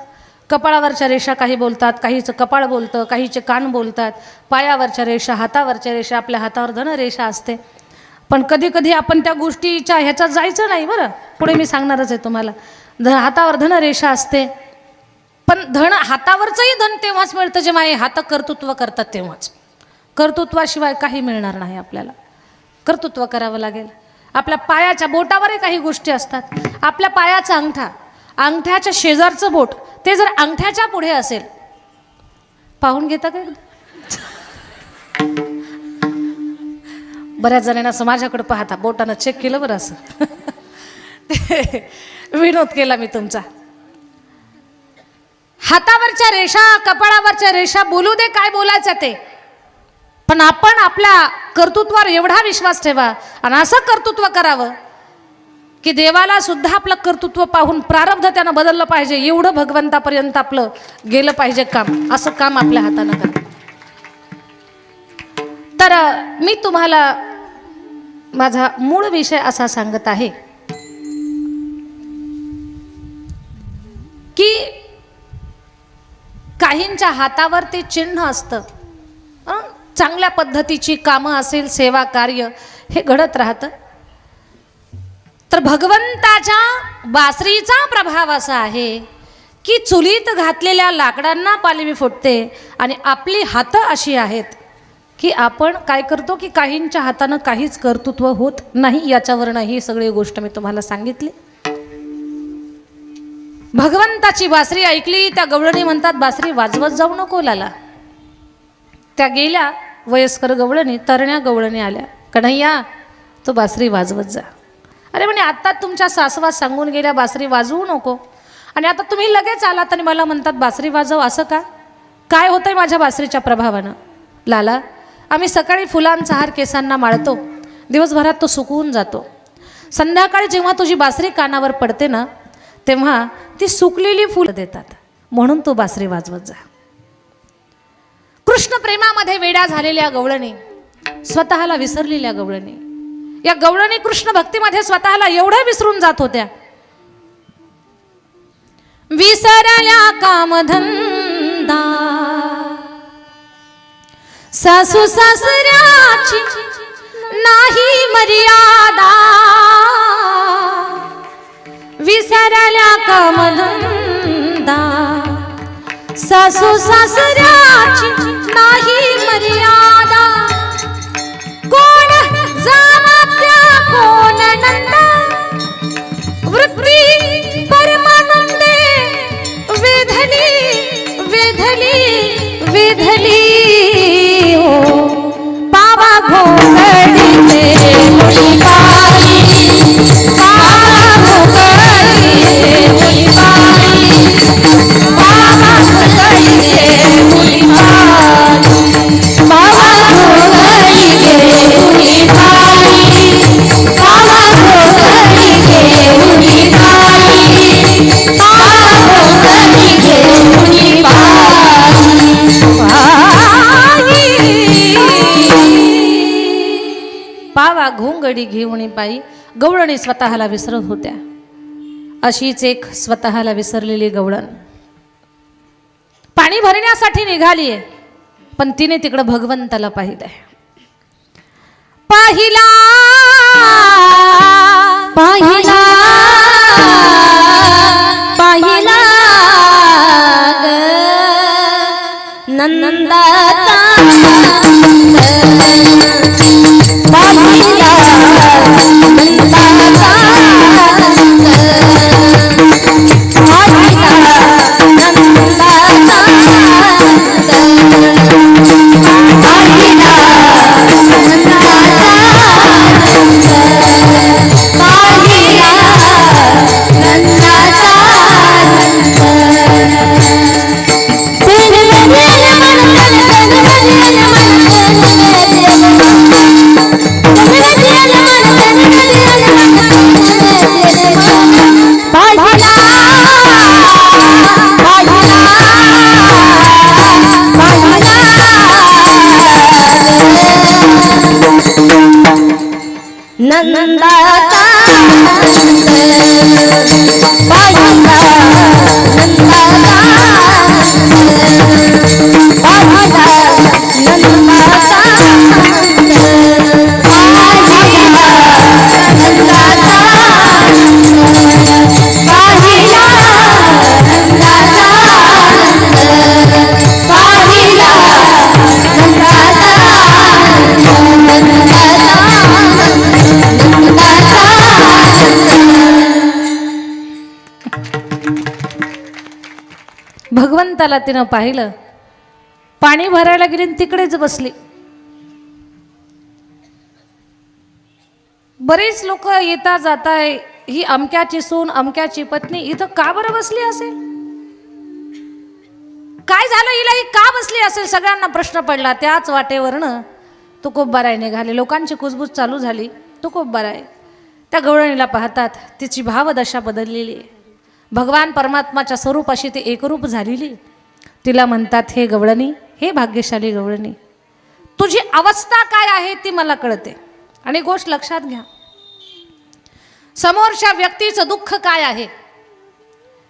कपाळावरच्या रेषा काही बोलतात, काहीचं कपाळ बोलतं, काहीचे कान बोलतात. पायावरच्या रेषा, हातावरच्या रेषा, आपल्या हातावर धनरेषा असते. पण कधी कधी आपण त्या गोष्टीच्या ह्याच्यात जायचं नाही. बरं, पुढे मी सांगणारच आहे तुम्हाला. हातावर धनरेषा असते, पण हातावरचंही धन तेव्हाच मिळतं जेव्हा हे हात कर्तृत्व करतात तेव्हाच. कर्तृत्वाशिवाय काही मिळणार नाही. आपल्याला कर्तृत्व करावं लागेल. आपल्या पायाच्या बोटावरही काही गोष्टी असतात. आपल्या पायाचा अंगठा, अंगठ्याच्या शेजारचं बोट, ते जर अंगठ्याच्या पुढे असेल, पाहून घेता का एकदा? बऱ्याच जणांना असं माझ्याकडे पाहता, बोटानं चेक केलं बरं असं. विनोद केला मी तुमचा. हातावरच्या रेषा, कपाळावरच्या रेषा, बोलू दे काय बोलायचं ते, पण आपण आपल्या कर्तृत्वावर एवढा विश्वास ठेवा आणि असं कर्तृत्व करावं की देवाला सुद्धा आपलं कर्तृत्व पाहून प्रारब्ध त्यानं बदललं पाहिजे, एवढं भगवंतापर्यंत आपलं गेलं पाहिजे काम. असं काम आपल्या हातानं करा. तर मी तुम्हाला माझा मूळ विषय असा सांगत आहे की काहींच्या हातावर ते चिन्ह असतं. चांगल्या पद्धतीची कामं असेल, सेवा कार्य हे घडत राहतं. तर भगवंताच्या बासरीचा प्रभाव असा आहे की चुलीत घातलेल्या लाकडांना पालवी फुटते आणि आपली हातं अशी आहेत की आपण काय करतो की काहींच्या हातानं काहीच कर्तृत्व होत नाही. याच्यावरनं ही सगळी गोष्ट मी तुम्हाला सांगितली. भगवंताची बासरी ऐकली, त्या गवळणी म्हणतात बासरी वाजवत जाऊ नको लाला. त्या गेल्या वयस्कर गवळणी, तरण्या गवळणी आल्या, कन्हैया तू बासरी वाजवत जा. अरे म्हणे आता तुमच्या सासवा सांगून गेल्या बासरी वाजवू नको, आणि आता तुम्ही लगेच आलात आणि मला म्हणतात बासरी वाजव. असं का? काय होतंय माझ्या बासरीच्या प्रभावानं? लाला, आम्ही सकाळी फुलांचा हार केसांना माळतो, दिवसभरात तो सुकवून जातो. संध्याकाळी जेव्हा तुझी बासरी कानावर पडते ना, तेव्हा ती सुकलेली फुलं देतात, म्हणून तू बासरी वाजवत जा. कृष्ण प्रेमामध्ये वेड्या झालेल्या गवळणी, स्वतःला विसरलेल्या गवळणी, या गवळणी कृष्ण भक्तीमध्ये स्वतःला एवढ्या विसरून जात होत्या, विसरल्या कामधंदा, सासू सासऱ्याची नाही मर्यादा, विसरल्या कामधंदा, सासू सासऱ्याची नाही मर्यादा, कोण जामात्या कोण नंदा, वृत्ती परमानंदे वेधली वेधली वेधली, ओ पावा घोंगडीचे मुली बाई, पावा घोंगडीचे मुली बाई, पावा घोंगडीचे मुली बाई, पावा घोंगडीचे मुली बाई, पावा घोंगडीचे मुली बाई, पावा घोंगडीचे मुली पावा घोंगडी घेऊन पायी गवळणी स्वतःला विसरत होत्या. अशीच एक स्वतःला विसरलेली गवळण पाणी भरण्यासाठी निघालीये, पण तिने तिकडं भगवंताला पाहिलंय. पाहिला पाहिला पाहिला नंदाचा पाहिला नंदाचा पाहिला नंदाचा पाहिला नंदाचा पाहिला नंदाचा पाहिला नंदाचा पाहिला नंदाचा पाहिला नंदाचा पाहिला भगवंताला तिनं पाहिलं. पाणी भरायला गेली आणि तिकडेच बसली. बरेच लोक येता जाताय, ही अमक्याची सून अमक्याची पत्नी इथं का बरं बसली असेल, काय झालं हिला, ही का बसली असेल, सगळ्यांना प्रश्न पडला. त्याच वाटेवरनं तुकोबाराय निघाले. लोकांची कुजबूज चालू झाली. तुकोबाराय त्या गवळणीला पाहतात, तिची भावदशा बदललेली आहे. भगवान परमात्माच्या स्वरूपाशी ती एकरूप झालेली. तिला म्हणतात, हे गवळणी, हे भाग्यशाली गवळणी, तुझी अवस्था काय आहे ती मला कळते. आणि गोष्ट लक्षात घ्या, समोरच्या व्यक्तीचं दुःख काय आहे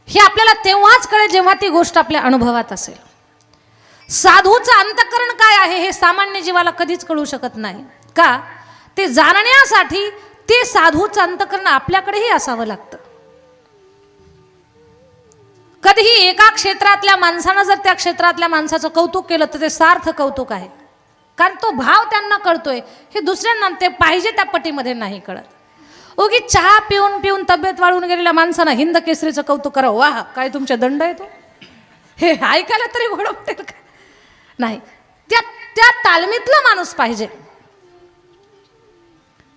हे आपल्याला तेव्हाच कळेल जेव्हा ती गोष्ट आपल्या अनुभवात असेल. साधूचं अंतःकरण काय आहे हे सामान्य जीवाला कधीच कळू शकत नाही. का? ते जाणण्यासाठी ते साधूचं अंतःकरण आपल्याकडेही असावं लागतं. कधीही एका क्षेत्रातल्या माणसानं जर त्या क्षेत्रातल्या माणसाचं कौतुक केलं तर ते सार्थ कौतुक आहे, कारण तो भाव त्यांना कळतोय. हे दुसऱ्यांना ते पाहिजे त्या पटीमध्ये नाही कळत. उगी चहा पिऊन पिऊन तब्येत वाळून गेलेल्या माणसानं हिंद केसरीचं कौतुक करावं, वाह काय तुमचे दंड आहे तो, हे ऐकायला तरी गोड वाटेल का? नाही, त्या तालमीतला माणूस पाहिजे.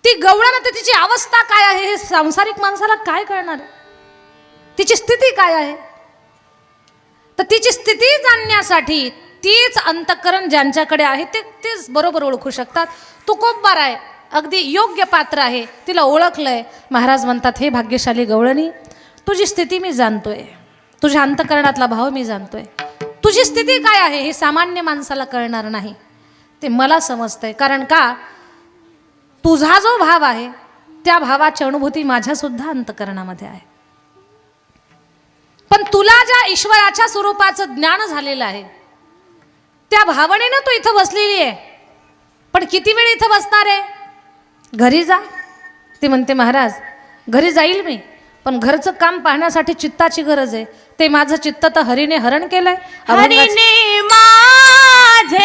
ती गवळण, तर तिची अवस्था काय आहे हे सांसारिक माणसाला काय कळणार, तिची स्थिती काय आहे. तर तिची स्थिती जाणण्यासाठी तीच अंतःकरण ज्यांच्याकडे आहे तेच बरोबर ओळखू शकतात. तुकोबाराय अगदी योग्य पात्र आहे, तिला ओळखलंय. महाराज म्हणतात, हे भाग्यशाली गवळणी, तुझी स्थिती मी जाणतोय, तुझ्या अंतःकरणातला भाव मी जाणतोय. तुझी स्थिती काय आहे हे सामान्य माणसाला कळणार नाही, ते मला समजतंय. कारण का, तुझा जो भाव आहे त्या भावाची अनुभूती माझ्यासुद्धा अंतकरणामध्ये आहे. पण तुला ज्या ईश्वराच्या स्वरूपाचं ज्ञान झालेलं आहे त्या भावनेनं तू इथं बसलेली आहे. पण किती वेळ इथं बसणार आहे? घरी जा. ती म्हणते महाराज घरी जाईल मी, पण घरचं काम पाहण्यासाठी चित्ताची गरज आहे. ते माझं चित्त तर हरीने हरण केलंय. हरीने माझे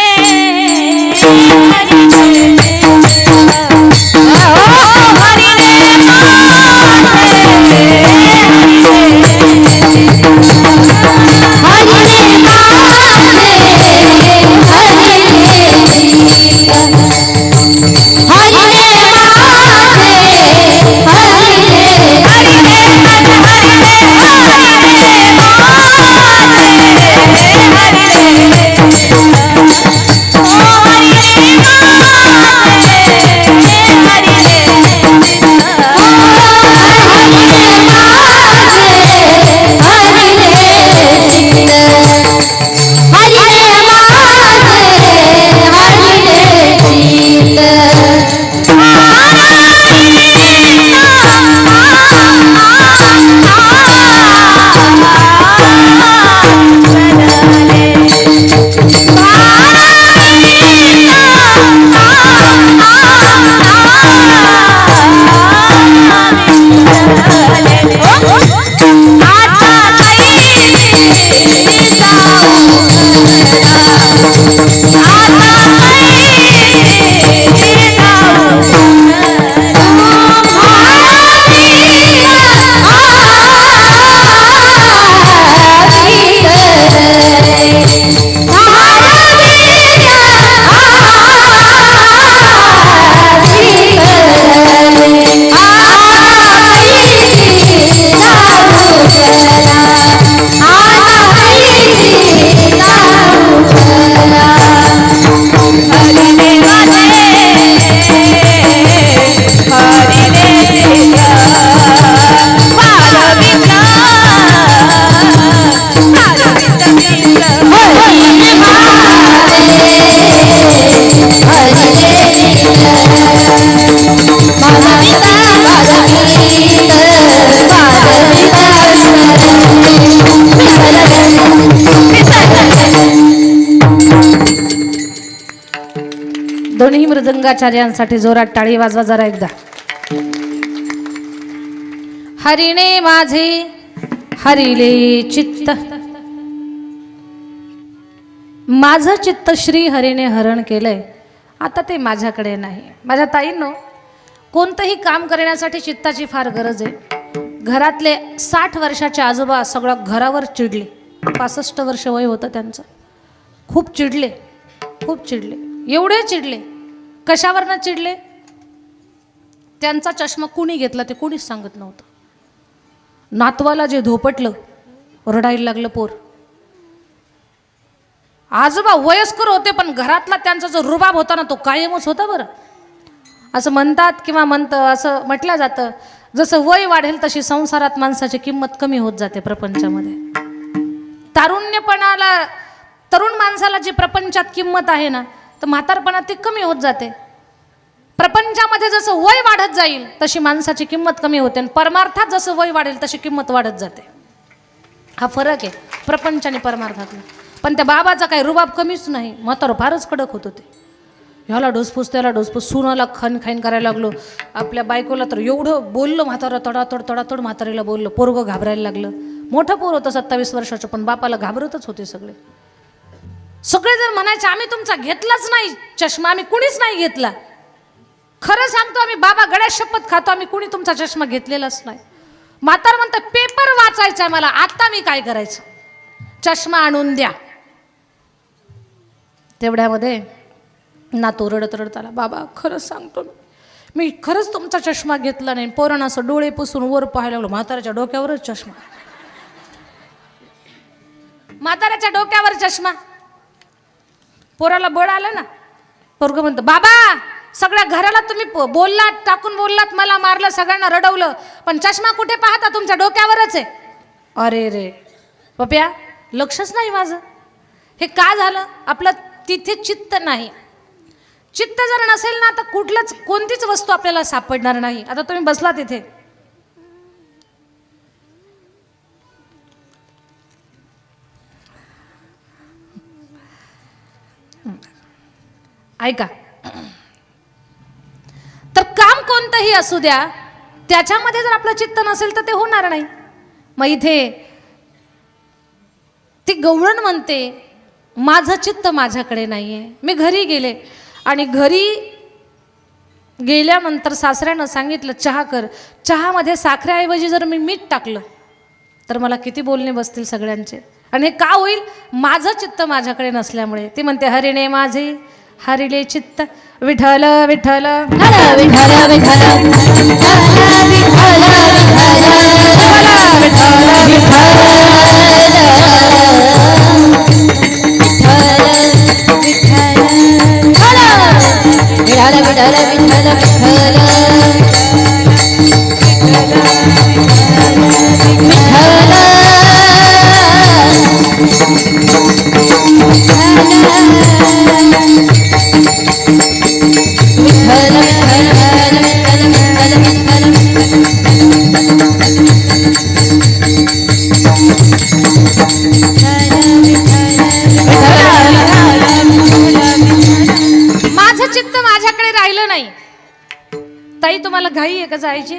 दोन्ही मृदंगाचार्यांसाठी जोरात टाळी वाजवा जरा एकदा. हरिणे माझे हरिले चित्त, माझं चित्त श्री हरीने हरण केलंय. आता ते माझ्याकडे नाही. माझ्या ताईंनो, कोणतंही काम करण्यासाठी चित्ताची फार गरज आहे. घरातले 60 वर्षाचे आजोबा सगळं घरावर चिडले. 65 वर्ष वय होतं त्यांचं. खूप चिडले, खूप चिडले, एवढे चिडले. कशावरनं चिडले? त्यांचा चष्मा कुणी घेतला ते कोणीच सांगत नव्हतं. नातवाला जे धोपटलं, रडायला लागलं पोर. आजोबा वयस्कर होते पण घरातला त्यांचा जो रुबाब होता ना तो कायमच होता. बरं असं म्हणतात किंवा असं म्हटलं जातं, जसं वय वाढेल तशी संसारात माणसाची किंमत कमी होत जाते प्रपंचामध्ये. तारुण्यपणाला, तरुण माणसाला जी प्रपंचात किंमत आहे ना, तर म्हातारपणात ती कमी होत जाते. प्रपंचामध्ये जसं वय वाढत जाईल तशी माणसाची किंमत कमी होते, आणि परमार्थात जसं वय वाढेल तशी किंमत वाढत जाते. हा फरक आहे प्रपंच आणि परमार्थातला. पण त्या बाबाचा काही रुबाब कमीच नाही. म्हातारं फारच कडक होत होते. ह्याला डोसपूस त्याला डोसपूस, सुनाला खाईन करायला लागलो. आपल्या बायकोला तर एवढं बोललं म्हातारं, तडातड म्हातारीला बोललं. पोरगं घाबरायला लागलं. मोठं पोर होतं 27 वर्षाचं, पण बापाला घाबरतच होते सगळे. सगळे जर म्हणायचे आम्ही तुमचा घेतलाच नाही चष्मा, आम्ही कुणीच नाही घेतला. खरं सांगतो आम्ही बाबा गळ्यात शपथ खातो, आम्ही कुणी तुमचा चष्मा घेतलेलाच नाही. म्हातार म्हणतं पेपर वाचायचा आहे मला, आता मी काय करायचं, चष्मा आणून द्या. तेवढ्यामध्ये नातू रडत रडत आला. बाबा खरंच सांगतो मी खरंच तुमचा चष्मा घेतला नाही. पोरानं असं डोळे पुसून वर पाहायला लागलो. म्हाताऱ्याच्या डोक्यावरच चष्मा, म्हाताऱ्याच्या डोक्यावर चष्मा. पोराला बळ आलं ना. पोरगं म्हणतं बाबा सगळ्या घराला तुम्ही बोललात, टाकून बोललात, मला मारलं, सगळ्यांना रडवलं, पण चष्मा कुठे पाहता, तुमच्या डोक्यावरच आहे. अरे रे पप्या, लक्षच नाही माझं. हे का झालं? आपलं तिथे चित्त नाही. चित्त जर नसेल ना तर कुठलंच कोणतीच वस्तू आपल्याला सापडणार नाही. आता तुम्ही बसला तिथे, ऐका, तर काम कोणतंही असू द्या, त्याच्यामध्ये जर आपलं चित्त नसेल तर ते होणार नाही. मग इथे ती गवळण म्हणते, माझं चित्त माझ्याकडे नाहीये. मी घरी गेले आणि घरी गेल्यानंतर सासऱ्यानं सांगितलं चहा कर. चहामध्ये साखरेऐवजी जर मी मीठ टाकलं तर मला किती बोलणे बसतील सगळ्यांचे. आणि हे का होईल? माझं चित्त माझ्याकडे नसल्यामुळे. ती म्हणते हरिणे माझे हरिले चित्त, विठ्ठल विठ्ठल विठ्ठल विठ्ठल माझं चित्त माझ्याकडे राहिलं नाही. ताई तुम्हाला घाई आहे का जायची?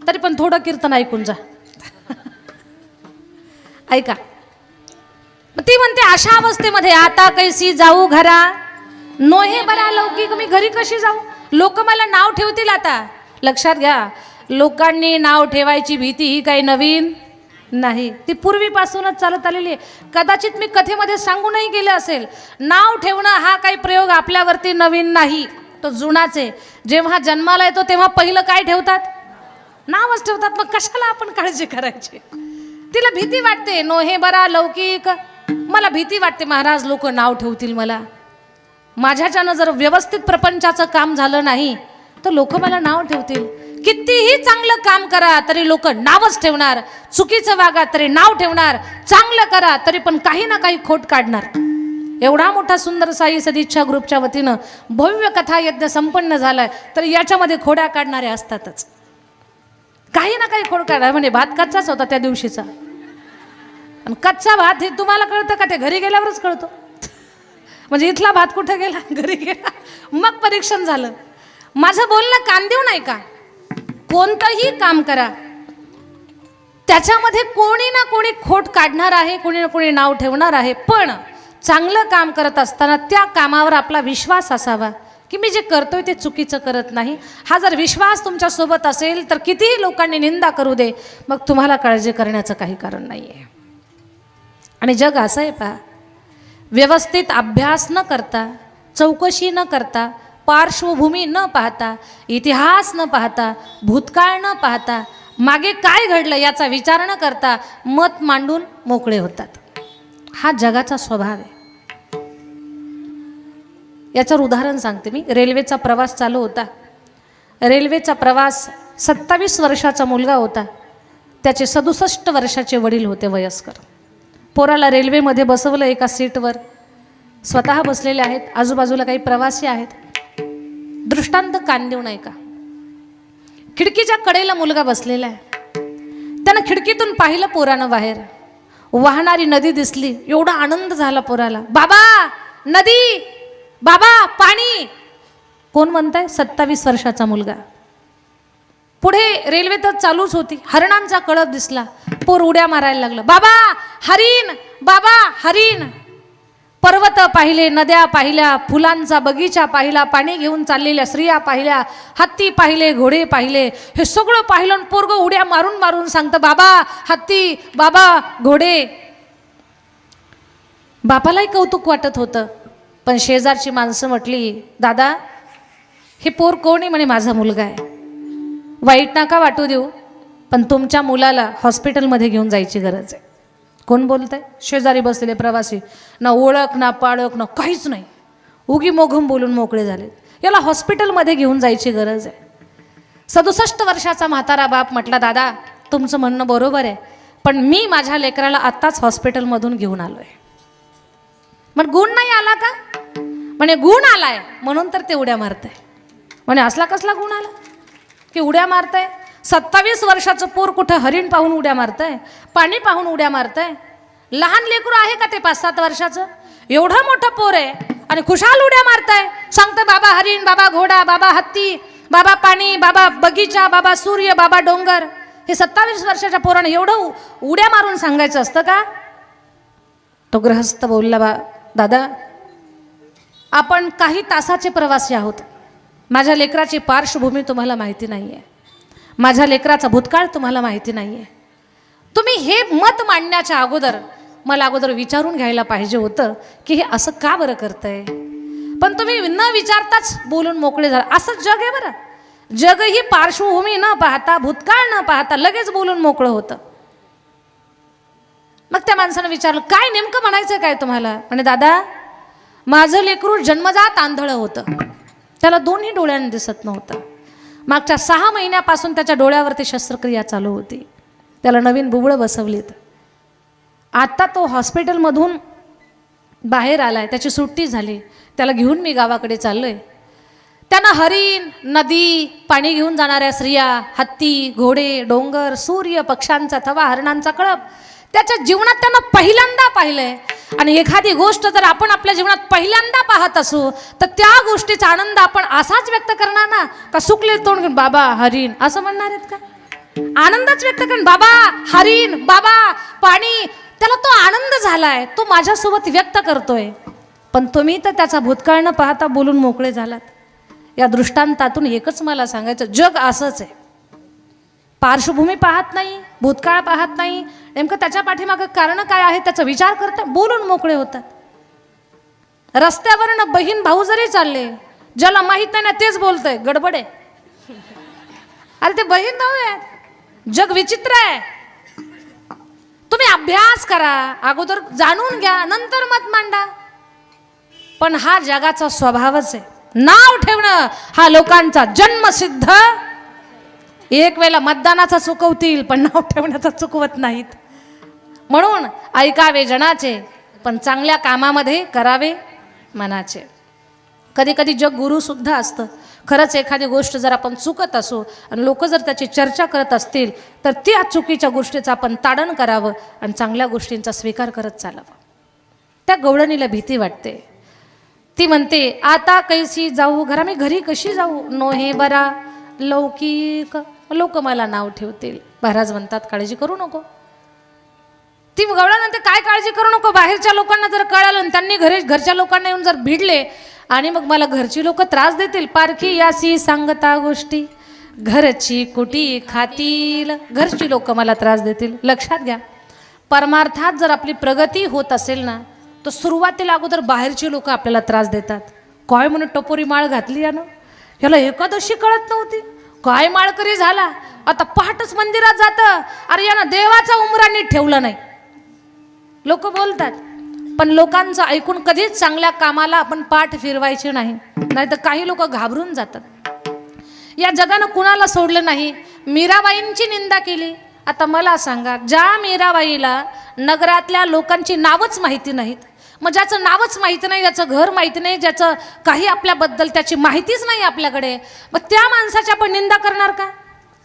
तरी पण थोडं कीर्तन ऐकून जा. ऐका, ती म्हणते अशा अवस्थेमध्ये आता कैसी जाऊ घरा, नोहे बरा लौकिक, मी घरी कशी जाऊ? लोक मला नाव ठेवतील. आता लक्षात घ्या, लोकांनी नाव ठेवायची भीती ही काही नवीन नाही, ती पूर्वीपासूनच चालत आलेली आहे. कदाचित मी कथेमध्ये सांगूनही गेले असेल, नाव ठेवणं हा काही प्रयोग आपल्यावरती नवीन नाही, तो जुनाच आहे. जेव्हा जन्माला येतो तेव्हा पहिलं काय ठेवतात? नावच ठेवतात. मग कशाला आपण काळजी करायची? तिला भीती वाटते, नोहे बरा लौकिक, मला भीती वाटते महाराज लोक नाव ठेवतील मला. माझ्याच्यानं जर व्यवस्थित प्रपंचाचं काम झालं नाही तर लोक मला नाव ठेवतील. कितीही चांगलं काम करा तरी लोक नावच ठेवणार, चुकीचं वागा तरी नाव ठेवणार, चांगलं करा तरी पण काही ना काही खोट काढणार. एवढा मोठा सुंदर साई सदिच्छा ग्रुपच्या वतीनं भव्य कथा यज्ञ संपन्न झालाय, तर याच्यामध्ये खोड्या काढणारे असतातच. काही ना काही खोड काढणार. म्हणजे भात कच्चाच होता त्या दिवशीचा, आणि कच्चा भात हे तुम्हाला कळतं का? ते घरी गेल्यावरच कळतो. म्हणजे इथला भात कुठे गेला? घरी गेला, मग परीक्षण झालं. माझं बोलणं कान देऊ नाही का? कोणतंही काम करा त्याच्यामध्ये कोणी ना कोणी खोट काढणार आहे, कोणी ना कोणी नाव ठेवणार आहे. पण चांगलं काम करत असताना त्या कामावर आपला विश्वास असावा की मी जे करतोय ते चुकीचं करत नाही. हा जर विश्वास तुमच्यासोबत असेल तर कितीही लोकांनी निंदा करू दे, मग तुम्हाला काळजी करण्याचं काही कारण नाही आहे. आणि जग असं आहे पहा, व्यवस्थित अभ्यास न करता, चौकशी न करता, पार्श्वभूमी न पाहता, इतिहास न पाहता, भूतकाळ न पाहता, मागे काय घडलं याचा विचार न करता मत मांडून मोकळे होतात. हा जगाचा स्वभाव आहे. याचं उदाहरण सांगते मी. रेल्वेचा प्रवास चालू होता. रेल्वेचा प्रवास 27 वर्षाचा मुलगा होता. त्याचे 67 वर्षाचे वडील होते वयस्कर. पोराला रेल्वेमध्ये बसवलं एका सीटवर. स्वतः बसलेले आहेत, आजूबाजूला काही प्रवासी आहेत. दृष्टांत कान देऊ नये का? खिडकीच्या कडेला मुलगा बसलेला आहे. त्यानं खिडकीतून पाहिलं पोरानं बाहेर. वाहणारी नदी दिसली. एवढा आनंद झाला पोराला. बाबा नदी, बाबा पाणी. कोण म्हणताय? 27 वर्षाचा मुलगा. पुढे रेल्वे तर चालूच होती. हरणांचा कळप दिसला. पोर उड्या मारायला लागलं. बाबा हरिण, बाबा हरिण. पर्वत पाहिले, नद्या पाहिल्या, फुलांचा बगीचा पाहिला, पाणी घेऊन चाललेल्या स्त्रिया पाहिल्या, हत्ती पाहिले, घोडे पाहिले. हे सगळं पाहिलं आणि पोरगं उड्या मारून मारून सांगतं बाबा हत्ती, बाबा घोडे. बापालाही कौतुक वाटत होतं. पण शेजारची माणसं म्हटली, दादा हे पोर कोण आहे? म्हणे माझा मुलगा आहे. वाईट नका वाटू देऊ, पण तुमच्या मुलाला हॉस्पिटलमध्ये घेऊन जायची गरज आहे. कोण बोलतंय? शेजारी बसलेले प्रवासी. ना ओळख ना पाळख ना काहीच नाही, उगी मोघम बोलून मोकळे झाले. याला हॉस्पिटलमध्ये घेऊन जायची गरज आहे. 67 वर्षाचा म्हातारा बाप म्हटला, दादा तुमचं म्हणणं बरोबर आहे, पण मी माझ्या लेकराला आत्ताच हॉस्पिटलमधून घेऊन आलो आहे. मग गुण नाही आला का? म्हणे गुण आलाय म्हणून तर ते उड्या मारताय. म्हणे असला कसला गुण आला की उड्या मारताय? 27 वर्षाचं पोर कुठं हरिण पाहून उड्या मारताय, पाणी पाहून उड्या मारताय? लहान लेकरू आहे का ते 5-7 वर्षाचं? एवढं मोठं पोर आहे आणि खुशाल उड्या मारताय. सांगताय बाबा हरिण, बाबा घोडा, बाबा हत्ती, बाबा पाणी, बाबा बगीचा, बाबा सूर्य, बाबा डोंगर. हे 27 वर्षाच्या पोराने एवढं उड्या मारून सांगायचं असतं का? तो गृहस्थ बोलला, दादा आपण काही तासाचे प्रवासी आहोत. माझ्या लेकराची पार्श्वभूमी तुम्हाला माहिती नाही आहे, माझ्या लेकराचा भूतकाळ तुम्हाला माहिती नाही आहे. तुम्ही हे मत मांडण्याच्या अगोदर मला अगोदर विचारून घ्यायला पाहिजे होतं की हे असं का बरं करतंय. पण तुम्ही न विचारताच बोलून मोकळे झाला. असं जग आहे बरं. जग ही पार्श्वभूमी न पाहता, भूतकाळ न पाहता लगेच बोलून मोकळं होतं. मग त्या माणसानं विचारलं, काय नेमकं म्हणायचं काय तुम्हाला? म्हणे दादा माझं लेकरू जन्मजात आंधळं होतं, त्याला दोन्ही डोळ्यांनी दिसत नव्हतं. मागच्या 6 महिन्यापासून त्याच्या डोळ्यावरती शस्त्रक्रिया चालू होती, त्याला नवीन बुबळं बसवलीत. आता तो हॉस्पिटलमधून बाहेर आलाय, त्याची सुट्टी झाली, त्याला घेऊन मी गावाकडे चाललोय. त्यानं हरिण, नदी, पाणी घेऊन जाणाऱ्या स्त्रिया, हत्ती, घोडे, डोंगर, सूर्य, पक्ष्यांचा थवा, हरणांचा कळप त्याच्या जीवनात त्यानं पहिल्यांदा पाहिलंय. आणि एखादी गोष्ट जर आपण आपल्या जीवनात पहिल्यांदा पाहत असू तर त्या गोष्टीचा आनंद आपण असाच व्यक्त करणार ना, का सुकले तोंड घेऊन बाबा हरिण असं म्हणणार आहेत का? आनंदच व्यक्त करून बाबा हरिण, बाबा पाणी, त्याला तो आनंद झालाय, तो माझ्यासोबत व्यक्त करतोय. पण तुम्ही तर त्याचा भूतकाळ न पाहता बोलून मोकळे झालात. या दृष्टांतातून एकच मला सांगायचं, जग असंच आहे. पार्श्वभूमी पाहत नाही, भूतकाळ पाहत नाही, नेमकं त्याच्या पाठीमागं कारण काय आहे त्याचा विचार करता बोलून मोकळे होतात. रस्त्यावरनं बहीण भाऊ जरी चालले, ज्याला माहित नाही ना तेच बोलतंय गडबड आहे. अरे ते बहीण भाऊ आहे, जग विचित्र आहे. तुम्ही अभ्यास करा, अगोदर जाणून घ्या, नंतर मत मांडा. पण हा जगाचा स्वभावच आहे. नाव ठेवणं हा लोकांचा जन्मसिद्ध. एक वेळेला मतदानाचा चुकवतील पण नाव ठेवण्याचा चुकवत नाहीत. म्हणून ऐकावे जनाचे पण चांगल्या कामामध्ये करावे मनाचे. कधी कधी जग गुरु सुद्धा असतं. खरंच एखादी गोष्ट जर आपण चुकत असू आणि लोक जर त्याची चर्चा करत असतील तर त्या चुकीच्या गोष्टीचं आपण ताडण करावं आणि चांगल्या गोष्टींचा स्वीकार करत चालावं. त्या गवळणीला भीती वाटते. ती म्हणते आता कैसी जाऊ घरा, मी घरी कशी जाऊ, नो हे बरा लौकिक, लोक मला नाव ठेवतील. महाराज म्हणतात काळजी करू नको. ती गवळणीनंतर काय काळजी करू नको, बाहेरच्या लोकांना जर कळालं आणि त्यांनी घरच्या लोकांना येऊन जर भिडले आणि मग मला घरची लोक त्रास देतील, पारखी यासी सांगता गोष्टी घरची कुटी खातील, घरची लोक मला त्रास देतील. लक्षात घ्या, परमार्थात जर आपली प्रगती होत असेल ना तर सुरुवातीला अगोदर बाहेरची लोक आपल्याला त्रास देतात. काय म्हणून टपोरी माळ घातली यानं, ह्याला एकादशी कळत नव्हती, काय माळकरी झाला, आता पहाटच मंदिरात जातं, अरे यानं देवाचा उमरा नीट ठेवला नाही. लोक बोलतात, पण लोकांचं ऐकून कधीच चांगल्या कामाला आपण पाठ फिरवायचे नाही, नाहीतर काही लोक घाबरून जातात. या जगानं कुणाला सोडलं नाही. मीराबाईंची निंदा केली. आता मला सांगा, ज्या मीराबाईला नगरातल्या लोकांची नावच माहिती नाहीत, मग ज्याचं नावच माहिती नाही, ज्याचं घर माहिती नाही, ज्याचं काही आपल्याबद्दल त्याची माहितीच नाही आपल्याकडे, मग त्या माणसाची आपण निंदा करणार का?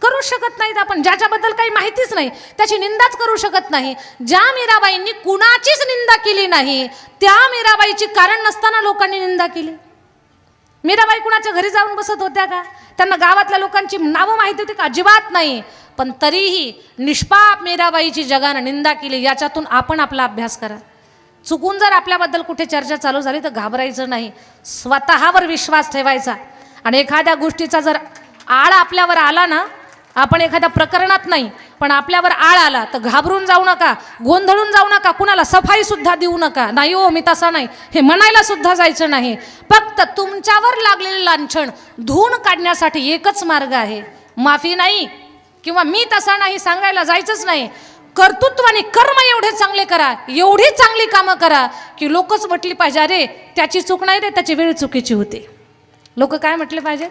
करू शकत नाहीत आपण. ज्याच्याबद्दल काही माहितीच नाही त्याची निंदाच करू शकत नाही. ज्या मीराबाईंनी कुणाचीच निंदा केली नाही त्या मीराबाईची कारण नसताना लोकांनी निंदा केली. मीराबाई कुणाच्या घरी जाऊन बसत होत्या का? त्यांना गावातल्या लोकांची नावं माहिती होती का? अजिबात नाही. पण तरीही निष्पाप मीराबाईची जगानं निंदा केली. याच्यातून आपण आपला अभ्यास करा. चुकून जर आपल्याबद्दल कुठे चर्चा चालू झाली तर घाबरायचं नाही, स्वतःवर विश्वास ठेवायचा. आणि एखाद्या गोष्टीचा जर आळ आपल्यावर आला ना, आपण एखाद्या प्रकरणात नाही पण आपल्यावर आळ आला तर घाबरून जाऊ नका, गोंधळून जाऊ नका, कुणाला सफाई सुद्धा देऊ नका. नाही हो मी तसा नाही हे म्हणायला सुद्धा जायचं नाही. फक्त तुमच्यावर लागलेले लांछन धुवून काढण्यासाठी एकच मार्ग आहे, माफी नाही किंवा मी तसा नाही सांगायला जायचंच नाही. कर्तृत्व आणि कर्म एवढे चांगले करा, एवढी चांगली कामं करा की लोकच म्हटली पाहिजे अरे त्याची चूक नाही रे, त्याची वेळ चुकीची होती. लोक काय म्हटले पाहिजे,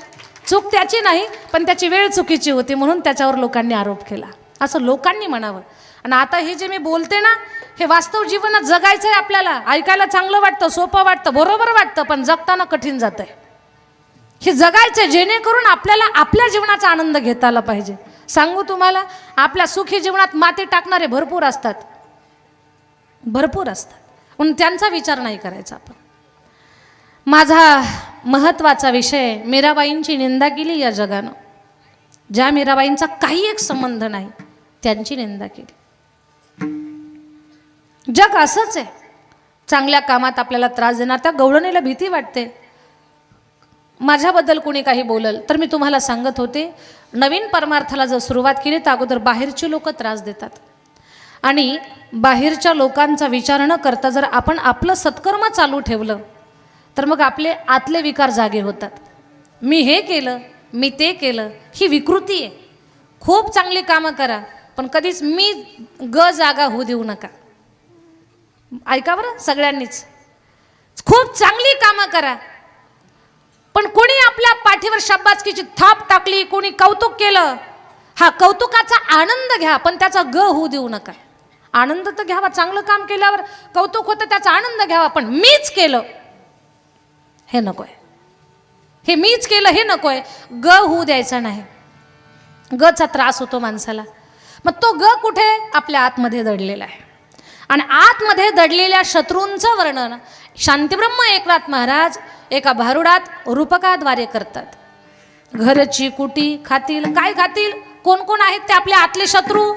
चूक त्याची नाही पण त्याची वेळ चुकीची होती म्हणून त्याच्यावर लोकांनी आरोप केला, असं लोकांनी म्हणावं. आणि आता हे जे मी बोलते ना हे वास्तव जीवनात जगायचं आहे आपल्याला. ऐकायला चांगलं वाटतं, सोपं वाटतं, बरोबर वाटतं, पण जगताना कठीण जात आहे. हे जगायचं जेणेकरून आपल्याला आपल्या जीवनाचा आनंद घेता आला पाहिजे. सांगू तुम्हाला, आपल्या सुखी जीवनात माती टाकणारे भरपूर असतात, भरपूर असतात, पण त्यांचा विचार नाही करायचा आपण. माझा महत्त्वाचा विषय, मीराबाईंची निंदा केली या जगानं. ज्या मीराबाईंचा काही एक संबंध नाही त्यांची निंदा केली. जग असंच आहे, चांगल्या कामात आपल्याला त्रास देणार. त्या गवळणीला भीती वाटते, माझ्याबद्दल कोणी काही बोलल. तर मी तुम्हाला सांगत होते, नवीन परमार्थाला जर सुरुवात केली तर अगोदर बाहेरचे लोक त्रास देतात, आणि बाहेरच्या लोकांचा विचार न करता जर आपण आपलं सत्कर्म चालू ठेवलं तर मग आपले आतले विकार जागे होतात. मी हे केलं, मी ते केलं, ही विकृती आहे. खूप चांगली कामं करा, पण कधीच मी जागा होऊ देऊ नका. ऐका बरं सगळ्यांनीच, खूप चांगली कामं करा, पण कोणी आपल्या पाठीवर शाबासकीची थाप टाकली, कोणी कौतुक केलं, हा कौतुकाचा आनंद घ्या, पण त्याचा होऊ देऊ नका. आनंद तर घ्यावा, चांगलं काम केल्यावर कौतुक होतं त्याचा आनंद घ्यावा, पण मीच केलं हे नकोय, हे मीच केलं हे नकोय. होऊ द्यायचा नाही. चा त्रास होतो माणसाला. मग तो कुठे? आपल्या आतमध्ये दडलेला आहे. आणि आतमध्ये दडलेल्या शत्रूंचं वर्णन शांतीब्रह्म एकनाथ महाराज एका भारुडात रूपकाद्वारे करतात. घरची कुटी खातील, काय खातील? कोण कोण आहेत ते आपल्या आतले शत्रू?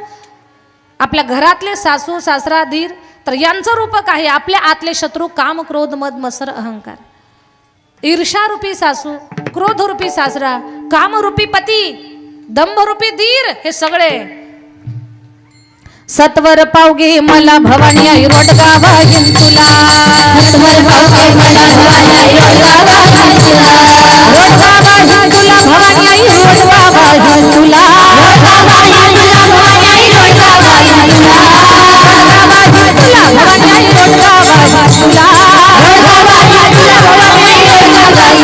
आपल्या घरातले सासू सासरा धीर, तर यांचं रूपक आहे आपल्या आतले शत्रू काम क्रोध मद मत्सर अहंकार. ईर्षारूपी सासू, क्रोधरूपी सासरा, कामरूपी पती, दंभरूपी धीर, हे सगळे. सत्वर पावगे मला भवानी आई रोडगा वाहिन तुला, सत्वर पावगे मला भवानी आई रोडगा वाहिन तुला, रोडगा वाहिन तुला भवानी आई रोडगा वाहिन तुला, रोडगा वाहिन तुला भवानी आई रोडगा वाहिन तुला, रोडगा वाहिन तुला भवानी आई रोडगा वाहिन तुला, रोडगा वाहिन तुला भवानी आई रोडगा वाहिन तुला.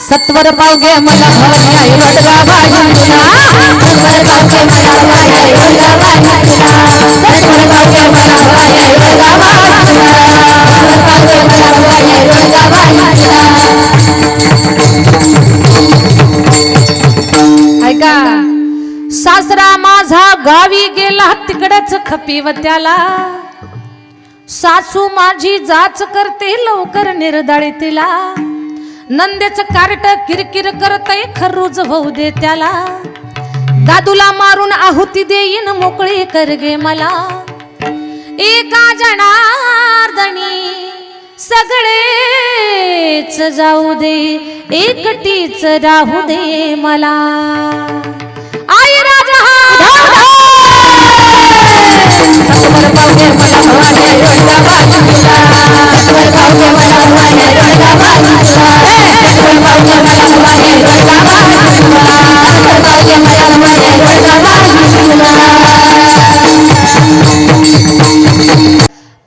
सत्वर पावगे मला भवानी आई रोडगा वाहिन तुला, सत्वर पावगे मला भवानी आई रोडगा वाहिन तुला, सत्वर पावगे मला भवानी आई रोडगा वाहिन तुला, सत्वर पावगे मला भवानी आई रोडगा वाहिन तुला. ऐका, सासरा माझा गावी गेला तिकडच खपीव त्याला, सासू माझी जाच करते लवकर निर्दाळी तिला, नंदेच कार्ट किरकिर करतय खरूज होऊ दे त्याला, दादूला मारून आहुती देईन मोकळी कर गे मला, एका जनार्दनी सगळेच जाऊ दे एकटीच राहू दे मला. आई राजा सत्वर पावगे मला भवानी आई रोडगा वाहिन तुला, सत्वर पावगे मला भवानी आई रोडगा वाहिन तुला, सत्वर पावगे मला भवानी आई रोडगा वाहिन तुला, सत्वर पावगे मला भवानी आई रोडगा वाहिन तुला.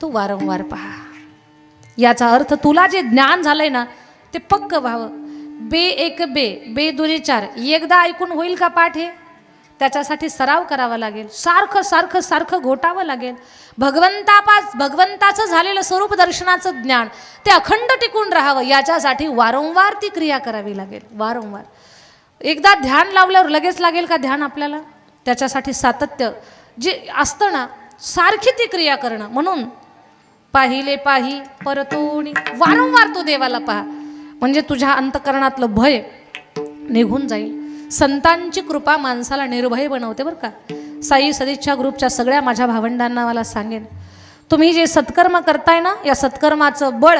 तू वारंवार पहा. याचा अर्थ तुला जे ज्ञान झालंय ना ते पक्क व्हावं. बे एक बे, बे दुनी चार, एकदा ऐकून होईल का पाठ? हे त्याच्यासाठी सराव करावा लागेल, सारखं सारखं सारखं घोटावं लागेल. भगवंताचं झालेलं स्वरूप दर्शनाचं ज्ञान ते अखंड टिकून राहावं, याच्यासाठी वारंवार ती क्रिया करावी लागेल. वारंवार एकदा ध्यान लावल्यावर लगेच लागेल का ध्यान आपल्याला? त्याच्यासाठी सातत्य जे असतं ना, सारखी ती क्रिया करणं. म्हणून पाहिले पाही परतोणी, वारंवार तू देवाला पहा, म्हणजे तुझ्या अंतकरणातलं भय निघून जाईल. संतांची कृपा माणसाला निर्भय बनवते बरं का. साई सदिच्छा ग्रुपच्या सगळ्या माझ्या भावंडांना मला सांगेन, तुम्ही जे सत्कर्म करताय ना, या सत्कर्माचं बळ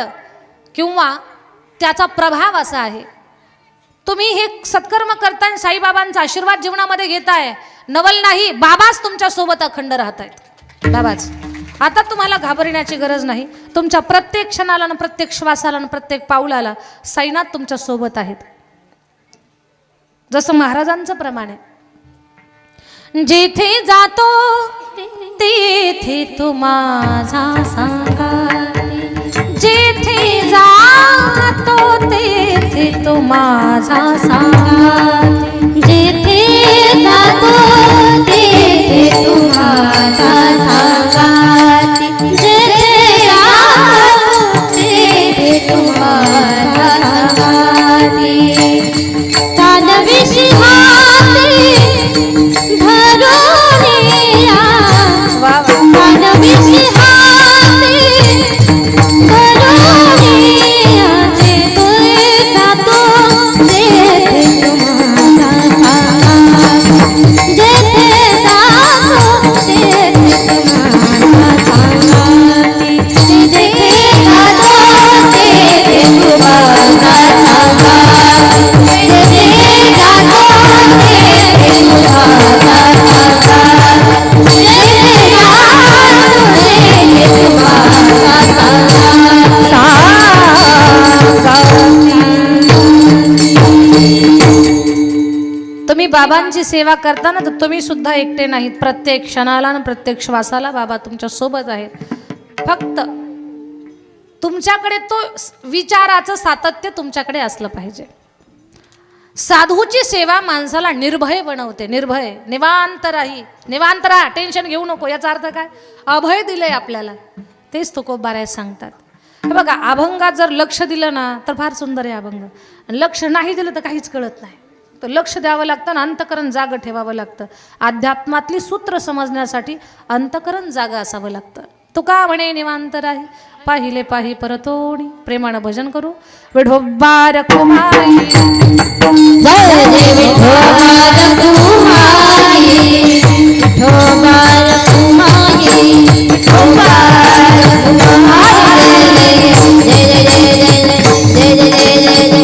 किंवा त्याचा प्रभाव असा आहे, तुम्ही हे सत्कर्म करताय, साईबाबांचा आशीर्वाद जीवनामध्ये घेताय, नवल नाही, बाबाच तुमच्या सोबत अखंड राहत आहेत. बाबाच. आता तुम्हाला घाबरण्याची गरज नाही. तुमच्या प्रत्येक क्षणाला आणि प्रत्येक श्वासाला आणि प्रत्येक पाऊलाला साईनाथ तुमच्या सोबत आहेत. जसं महाराजांचं प्रमाण आहे, जेथे जातो तेथे तू माझा सांगा, जेथे जातो तेथे तो माझा साथी, जेथे जातो तेथे तुम्हाला सांगाती, जेथे जातो तेथे तुम्हाला सांगाती. चालविशी हाती धरून या, वा वा. चालविशी हाती धरून या, जेथे जातो तेथे तुम्हाला सांगाती, जेथे जातो तेथे तुम्हाला सांगाती, जेथे जातो तेथे तुम्हाला सांगाती, जेथे जातो तेथे तुम्हाला सांगाती, जेथे जातो तेथे तुम्हाला तुम्ही बाबांची सेवा करताना तर तुम्ही सुद्धा एकटे नाहीत. प्रत्येक क्षणाला आणि प्रत्येक श्वासाला बाबा तुमच्या सोबत आहेत. फक्त तुमच्याकडे तो विचाराचं सातत्य तुमच्याकडे असलं पाहिजे. साधूची सेवा माणसाला निर्भय बनवते. निर्भय, निवांत राहा, टेन्शन घेऊ नको. याचा अर्थ काय? अभय दिलंय आपल्याला. तेच तुकोबाराय सांगतात. हे बघा, अभंगात जर लक्ष दिलं ना तर फार सुंदर आहे अभंग. आणि लक्ष नाही दिलं तर काहीच कळत नाही. तर लक्ष द्यावं लागतं आणि अंतकरण जागं ठेवावं लागतं. अध्यात्मातली सूत्र समजण्यासाठी अंतकरण जागं असावं लागतं. तुका म्हणे निवांत राही, पाहिले पाही परतोणी. प्रेमानं भजन करू. विठोबा रखुमाई, जय जय विठोबा रखुमाई, विठोबा रखुमाई, विठोबा रखुमाई, जय जय जय जय जय जय जय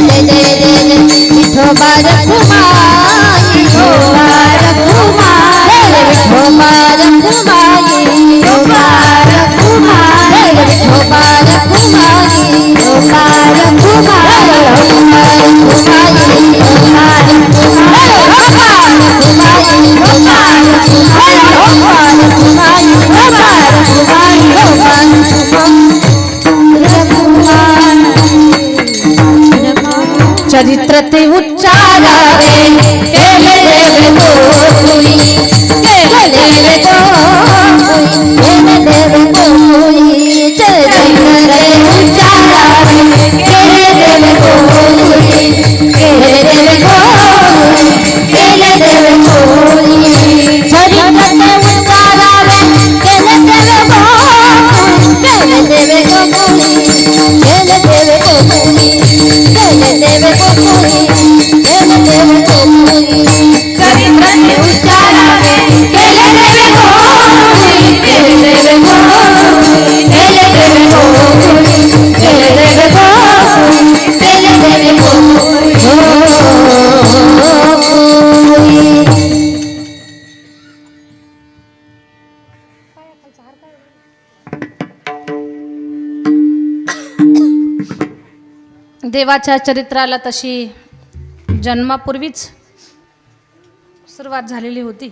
जय जय जय जय विठोबा रखुमाई, विठोबा रखुमाई, विठोबा रखुमाई, विठोबा चरित्र ते उच्चारावे, केले देवे गोकुळी, केले देवे गोकुळी, केले देवे गोकुळी, चरित्र ते उच्चारावे, केले देवे गोकुळी, केले देवे गोकुळी, केले देवे गोकुळी, चरित्र ते उच्चारावे, केले देवे गोकुळी, केले देवे गोकुळी, केले देवे गोकुळी, केले देवे गोकुळी, केले देवे गोकुळी, चरित्र ते उच्चारावे, केले देवे गोकुळी, केले देवे गोकुळी, केले देवे गोकुळी, केले देवे गोकुळी, केले देवे गोकुळी. देवाच्या चरित्राला तशी जन्मापूर्वीच सुरुवात झालेली होती.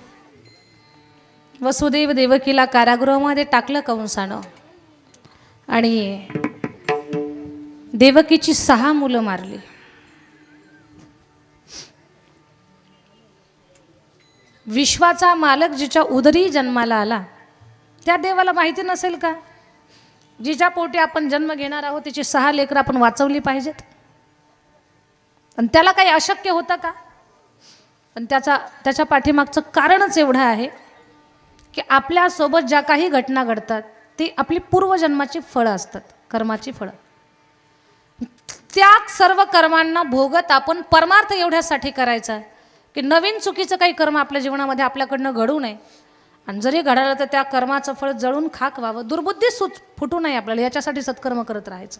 वसुदेव देवकीला कारागृहामध्ये टाकलं कंसानं आणि देवकीची 6 मुलं मारली. विश्वाचा मालक जिच्या उदरी जन्माला आला त्या देवाला माहिती नसेल का जिच्या पोटी आपण जन्म घेणार आहोत तिची 6 लेकरं आपण वाचवली पाहिजेत आणि त्याला काही अशक्य होतं का? पण त्याच्या पाठीमागचं कारणच एवढं आहे की आपल्यासोबत ज्या काही घटना घडतात ती आपली पूर्वजन्माची फळं असतात, कर्माची फळं. त्या सर्व कर्मांना भोगत आपण परमार्थ एवढ्यासाठी करायचा की नवीन चुकीचं काही कर्म आपल्या जीवनामध्ये आपल्याकडनं घडू नये आणि जरी घडालं तर त्या कर्माचं फळ जळून खाक व्हावं, दुर्बुद्धी फुटू नये आपल्याला, याच्यासाठी सत्कर्म करत राहायचं.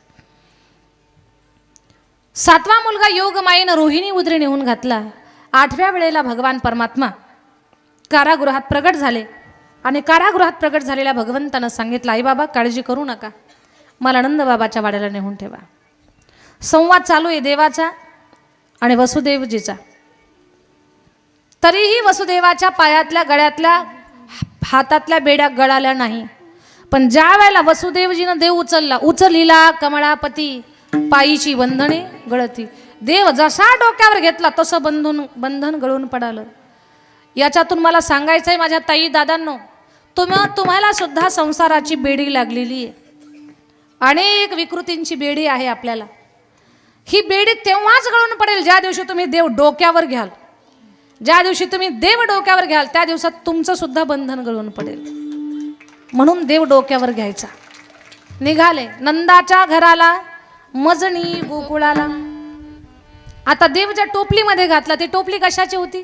7वा मुलगा योगमायेनं रोहिणी उदरी नेऊन घातला. 8व्या वेळेला भगवान परमात्मा कारागृहात प्रगट झाले आणि कारागृहात प्रगट झालेल्या भगवंतानं सांगितलं, आई बाबा काळजी करू नका, मला नंदबाबाच्या वाड्याला नेऊन ठेवा. संवाद चालू आहे देवाचा आणि वसुदेवजीचा. तरीही वसुदेवाच्या पायातल्या गळ्यातल्या हातातल्या बेड्या गळाल्या नाही. पण ज्या वेळेला वसुदेवजीनं देव उचलिला कमळापती पायीची बंधने गळती. देव जसा डोक्यावर घेतला तसं बंधन गळून पडालं. याच्यातून मला सांगायचं आहे माझ्या ताई दादांनो, तुम्हाला सुद्धा संसाराची बेडी लागलेली आहे. अनेक विकृतींची बेडी आहे आपल्याला. ही बेडी तेव्हाच गळून पडेल ज्या दिवशी तुम्ही देव डोक्यावर घ्याल. ज्या दिवशी तुम्ही देव डोक्यावर घ्याल त्या दिवसात तुमचं सुद्धा बंधन गळून पडेल. म्हणून देव डोक्यावर घ्यायचा. निघाले नंदाच्या घराला मजनी गोकुळाला. आता देव ज्या टोपलीमध्ये घातला ती टोपली कशाची होती?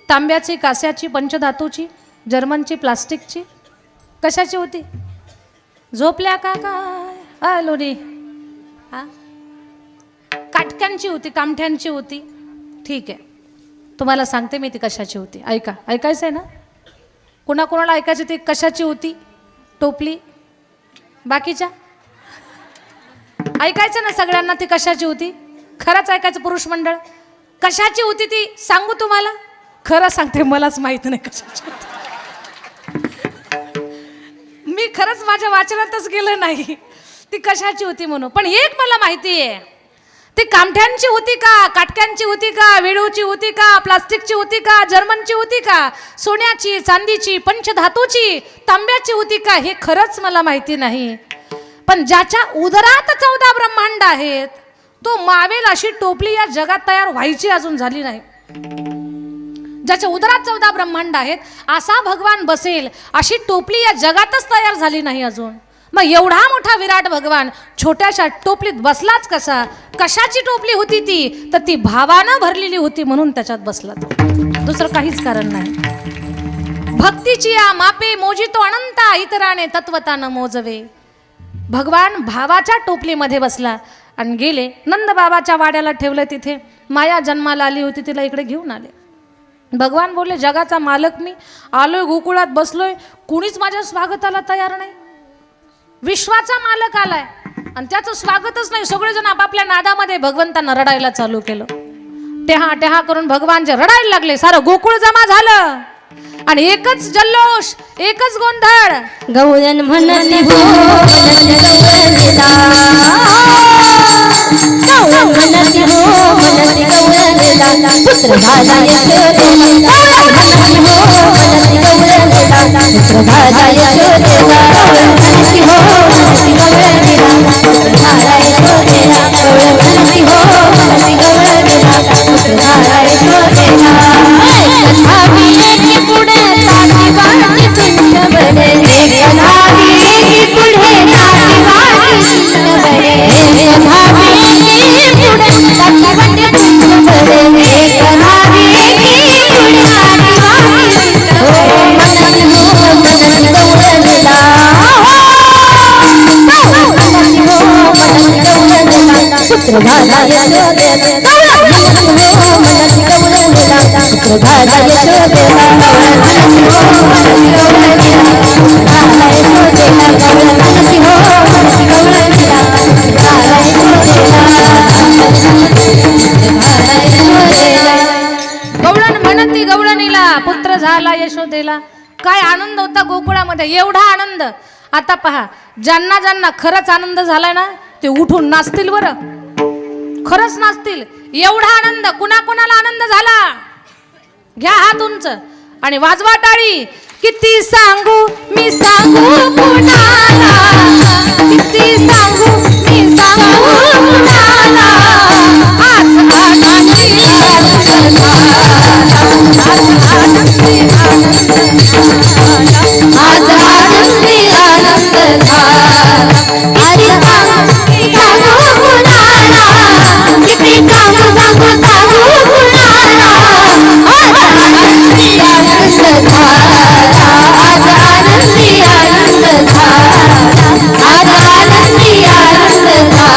तांब्याची, कास्याची, पंचधातूची, जर्मनची, प्लास्टिकची, कशाची होती? झोपल्या का काय लोणी? हा, काटक्यांची होती, कामठ्यांची होती. ठीक आहे, तुम्हाला सांगते मी ती कशाची होती. ऐकायचं आहे ना? कोणाकोणाला ऐकायची ती कशाची होती टोपली? बाकीच्या ऐकायचं ना सगळ्यांना ती कशाची होती? खरंच ऐकायचं पुरुष मंडळ. कशाची होती ती सांगू तुम्हाला? खरं सांगते, मलाच माहित नाही कशाची होती. मी खरंच माझ्या वाचनातच गेलं नाही ती कशाची होती म्हणून. पण एक मला माहिती आहे, ती कामठ्यांची होती का, काटक्यांची होती का, वेळूची होती का, प्लास्टिकची होती का, जर्मनची होती का, सोन्याची, चांदीची, पंचधातूची, तांब्याची होती का, हे खरंच मला माहिती नाही. पण ज्याच्या उदरात 14 ब्रह्मांड आहेत तो मावेल अशी टोपली या जगात तयार व्हायची अजून झाली नाही. ज्याच्या उदरात 14 ब्रह्मांड आहेत असा भगवान बसेल अशी टोपली या जगातच तयार झाली नाही अजून. मग एवढा मोठा विराट भगवान छोट्याशा टोपलीत बसलाच कसा? कशाची टोपली होती ती? तर ती भावानं भरलेली होती म्हणून त्याच्यात बसला तो, दुसरं काहीच कारण नाही. भक्तीची या मापे मोजितो अनंता, इतराने तत्वतानं मोजवे. भगवान भावाच्या टोपलीमध्ये बसला आणि गेले. नंदबाबाच्या वाड्याला ठेवलं. तिथे माया जन्माला आली होती, तिला इकडे घेऊन आले. भगवान बोलले, जगाचा मालक मी, आलोय गोकुळात बसलोय, कुणीच माझ्या स्वागताला तयार नाही. विश्वाचा मालक आलाय आणि त्याचं स्वागतच नाही. सगळेजण आपापल्या नादामध्ये भगवंतांना रडायला चालू केलं. टेहा टेहा करून भगवान जे रडायला लागले, सारं गोकुळ जमा झालं आणि एकच जल्लोष, एकच गोंधळ. गवळण म्हणती हो मनती गवळण म्हणती हो मनती गवळणला पुत्र झाला यशोदेला. म्हणती हो मनती गवळणला पुत्र झाला यशोदेला. म्हणती हो मनती गवळणला पुत्र झाला यशोदेला. म्हणती हो मनती गवळणला पुत्र झाला यशोदेला. कथावी एकी पुढे ताटी वाटी पिंड बरे, कथावी एकी पुढे ताटी वाटी पिंड बरे, कथावी एकी पुढे ताटी वाटी पिंड बरे, कथावी एकी पुढे ताटी वाटी पिंड बरे. मनती हो मनती गवळणला, मनती हो मनती गवळणला पुत्र झाला यशोदेला. मनती हो मनती गवळणला पुत्र झाला यशोदेला. मनती हो मनती गवळणला झाला यशोदेला. मनती हो मनती गवळणला झाला यशोदेला. गवळण म्हणती गवळणीला पुत्र झाला यशोदेला. काय आनंद होता गोकुळामध्ये, एवढा आनंद. आता पहा, ज्यांना ज्यांना खरंच आनंद झालाय ना ते उठून नाचतील बरं, खरंच नाचतील. एवढा आनंद कुणाकुणाला आनंद झाला? घ्या हात उंच. आणि वाजवा टाळी. किती सांगू मी सांगू कुणाला, किती सांगू मी सांगू कुणाला, आज आनंदी आनंद झाला, आज आनंदी आनंद झाला. किती सांगू कुणाला, किती सांगू सांगू सांगू कुणाला, आज आनंदी आनंद झाला, आज आनंदी आनंद झाला, आज आनंदी आनंद झाला.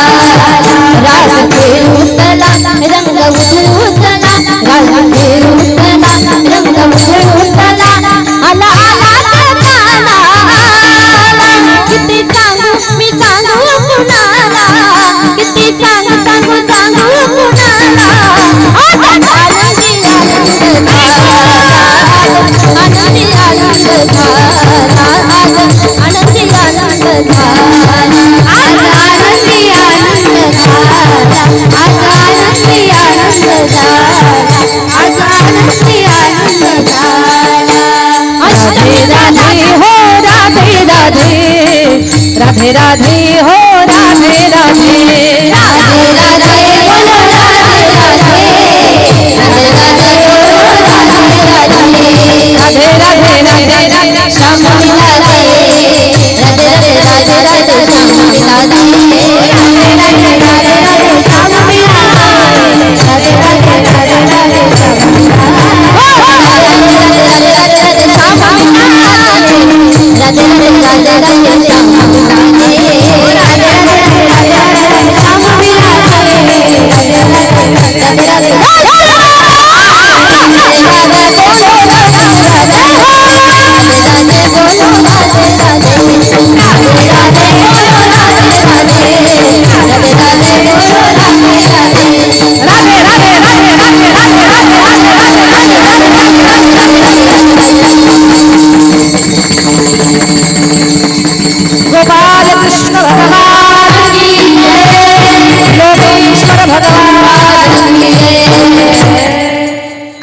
रास खेळूतला रंग उधळूतला, रास खेळूतला रंग उधळूतला, आला आला ताला आला. किती सांगू मी सांगू कुणाला, किती सांगू सांगू सांगू कुणाला, आज आनंदी आनंद झाला, आनंदी आनंद झाला, आज आनंदी आनंद झाला, आज आनंदी आनंद झाला, आज आनंदी आनंद झाला, आज आनंदी आनंद झाला. राधे राधे हो राधे राधे, राधे राधे हो राधे राधे, राधे राधे बोलो राधे राधे, राधे राधे बोलो राधे राधे, राधे राधे राधे श्याम मिला रे, राधे राधे राधे राधे श्याम मिला रे, राधे राधे राधे राधे श्याम मिला रे, राधे राधे राधे राधे श्याम मिला रे, राधे राधे राधे श्याम मिला रे, राधे राधे राधे राधे श्याम मिला रे, राधे राधे राधे राधे श्याम मिला रे, राधे राधे राधे राधे गोपाल कृष्ण भगवान की जय, लोकेश्वर भगवान की जय.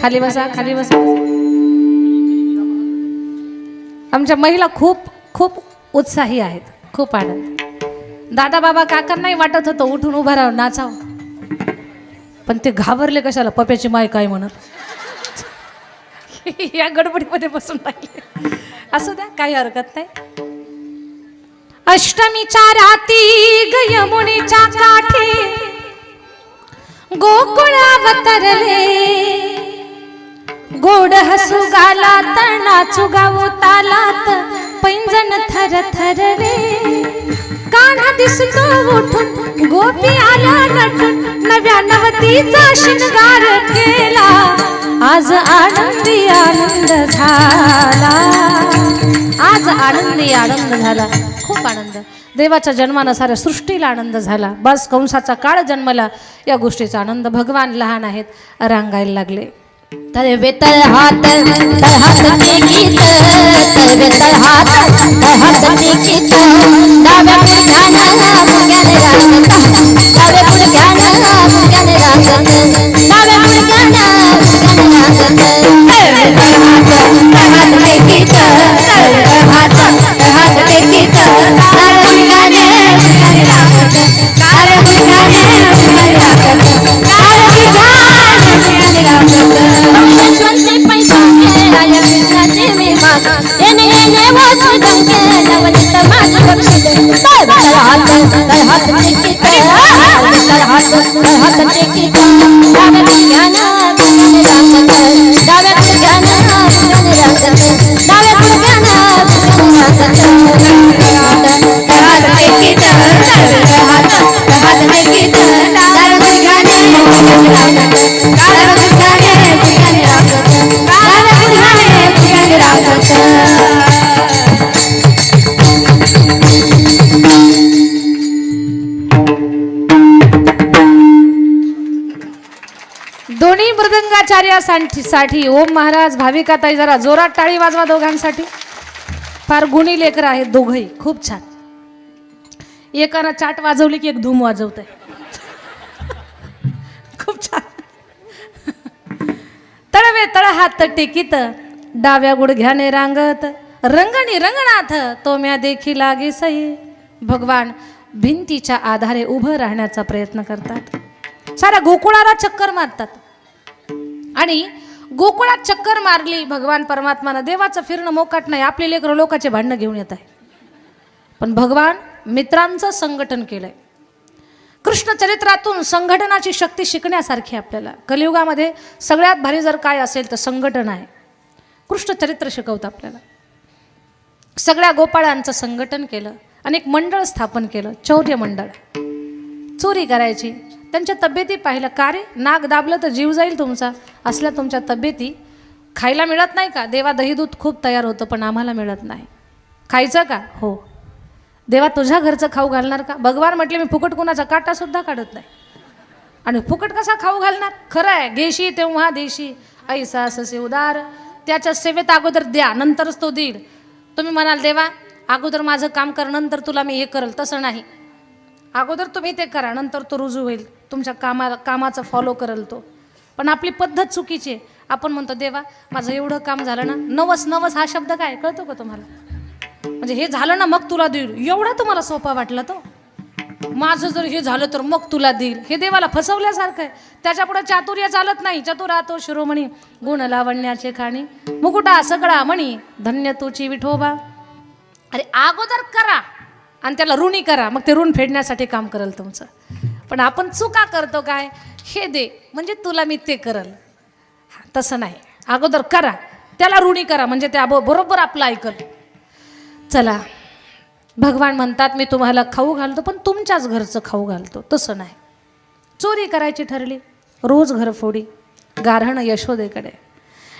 खाली बसा, खाली बसा. आमच्या महिला खूप खूप उत्साही आहेत, खूप आनंद. दादा बाबा काकांनाही वाटत होतं उठून उभं राहून नाचावं, पण ते घाबरले कशाला, पप्याची माय काय म्हणत या गडबडीमध्ये बसून राहिले. असू द्या, काही हरकत नाही. अष्टमीच्या राती ग यमुनेच्या काठी गोकुळावतरले, गोड हसू गालात नाचू गावो तालात, पैंजण थर थरले. कान्हा दिसतो उठून गोपी आल्या नटून, नव्या नवतीचा शिंगार केला, आज आनंदी आनंद झाला, आज आनंदी आनंद झाला. खूप आनंद. देवाच्या जन्मानं साऱ्या सृष्टीला आनंद झाला. बस कंसाचा काळ जन्मला, या गोष्टीचा आनंद. भगवान लहान आहेत, रांगायला लागले. तळवे तळहात तळहात टेकीत, तळवे तळहात तळहात टेकीत, डाव्या गुडघ्यानं गुडघ्याने रांगत, डाव्या गुडघ्यानं गुडघ्याने रांगत, डाव्या गुडघ्यानं गुडघ्याने रांगत. तळवे तळहात तळहात टेकीत, तळवे तळहात तळहात टेकीत, डाव्या गुडघ्याने गुडघ्याने रांगत, डाव्या गुडघ्याने गुडघ्याने रांगत, डाव्या गुडघ्याने गुडघ्याने रांगत. यशवंती पैशाने राजा कृष्णाचे मी माग, येणे येणे वाचू डंके, नवनीत माझं बक्षीस. तळहात तळहात टेकीत, तळहात तळहात टेकीत, डाव्या गुडघ्यानं गुडघ्याने रांगत, डाव्या गुडघ्यानं गुडघ्याने रांगत, डाव्या गुडघ्यानं गुडघ्याने रांगत. तळहात टेकीत, तळहात तळहात टेकीत, डाव्या गुडघ्याने गुडघ्याने रांगत, डाव्या गुडघ्याने गुडघ्याने रांगत, डाव्या गुडघ्याने गुडघ्याने रांगत. दोन्ही मृदंगाचार्यासाठी ओम महाराज, भाविकाताई जरा जोरात टाळी वाजवा दोघांसाठी. फार गुणी लेकर आहेत दोघंही, खूप छान. एकानं चाट वाजवली की एक धूम वाजवत आहे. खूप छान. तळवे तळहात टेकीत, डाव्या गुडघ्याने रांगत रंगणी रंगनाथ तो म्या देखी लागे सई. भगवान भिंतीच्या आधारे उभं राहण्याचा प्रयत्न करतात. साऱ्या गोकुळाला चक्कर मारतात आणि गोकुळात चक्कर मारली भगवान परमात्मानं. देवाचं फिरणं मोकाट नाही. आपले लेकरं लोकांचे भांडणं घेऊन येत आहे, पण भगवान मित्रांचं संघटन केलंय. कृष्ण चरित्रातून संघटनाची शक्ती शिकण्यासारखी आपल्याला. कलियुगामध्ये सगळ्यात भारी जर काय असेल तर संघटन आहे. कृष्ण चरित्र शिकवतं आपल्याला. सगळ्या गोपाळांचं संघटन केलं आणि एक मंडळ स्थापन केलं, चौर्य मंडळ. चोरी करायची. त्यांच्या तब्येती पाहिलं. का रे, नाक दाबलं तर जीव जाईल तुमचा. असल्या तुमच्या तब्येती. खायला मिळत नाही का? देवा दही दूध खूप तयार होतं पण आम्हाला मिळत नाही. खायचं का? हो. देवा तुझ्या घरचं खाऊ घालणार का? भगवान म्हटले मी फुकट कुणाचा काटा सुद्धा काढत नाही. आणि फुकट कसा खाऊ घालणार? खरं आहे, घेशी तेव्हा देशी ऐसा ससे उदार. त्याच्या सेवेत अगोदर द्या, नंतरच तो देईल. तुम्ही म्हणाल देवा अगोदर माझं काम कर, नंतर तुला मी हे करेल. तसं नाही. अगोदर तुम्ही ते करा, नंतर तो रुजू होईल. तुमच्या कामाचं फॉलो करेल तो. पण आपली पद्धत चुकीची आहे. आपण म्हणतो देवा माझं एवढं काम झालं ना. नवस नवस हा शब्द काय कळतो का तुम्हाला? म्हणजे हे झालं ना मग तुला देईल. एवढा तुम्हाला सोपा वाटला तो? माझं जर हे झालं तर मग तुला देईल. हे देवाला फसवल्यासारखं आहे. त्याच्यापुढे चातुर्य चालत नाही. चतुरातो शिरोमणी गुण लावण्याचे खाणी मुकुटा सगळा मणी धन्य तुची विठोबा. अरे अगोदर करा आणि त्याला ऋणी करा, मग ते ऋण फेडण्यासाठी काम करेल तुमचं. पण आपण चुका करतो काय? हे दे म्हणजे तुला मी ते करल. तसं नाही. अगोदर करा, त्याला ऋणी करा म्हणजे त्या बरोबर आपलं ऐकल. चला, भगवान म्हणतात मी तुम्हाला खाऊ घालतो पण तुमच्याच घरचं खाऊ घालतो. तसं नाही. चोरी करायची ठरली. रोज घरफोडी. गारहण यशोदेकडे.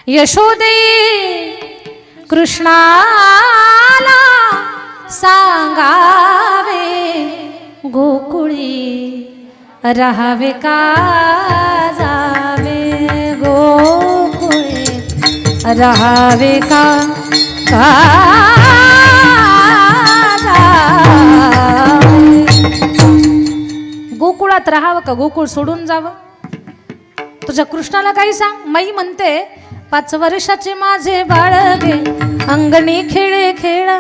यशोदे कृष्णाला सांगावे गोकुळी राहावे का जावे. गोकुळी राहावे का गोकुळात राहावं का गोकुळ सोडून जावं? तुझ्या कृष्णाला काही सांग. माई म्हणते 5 वर्षाचे माझे बाळगे अंगणी खेळे खेळ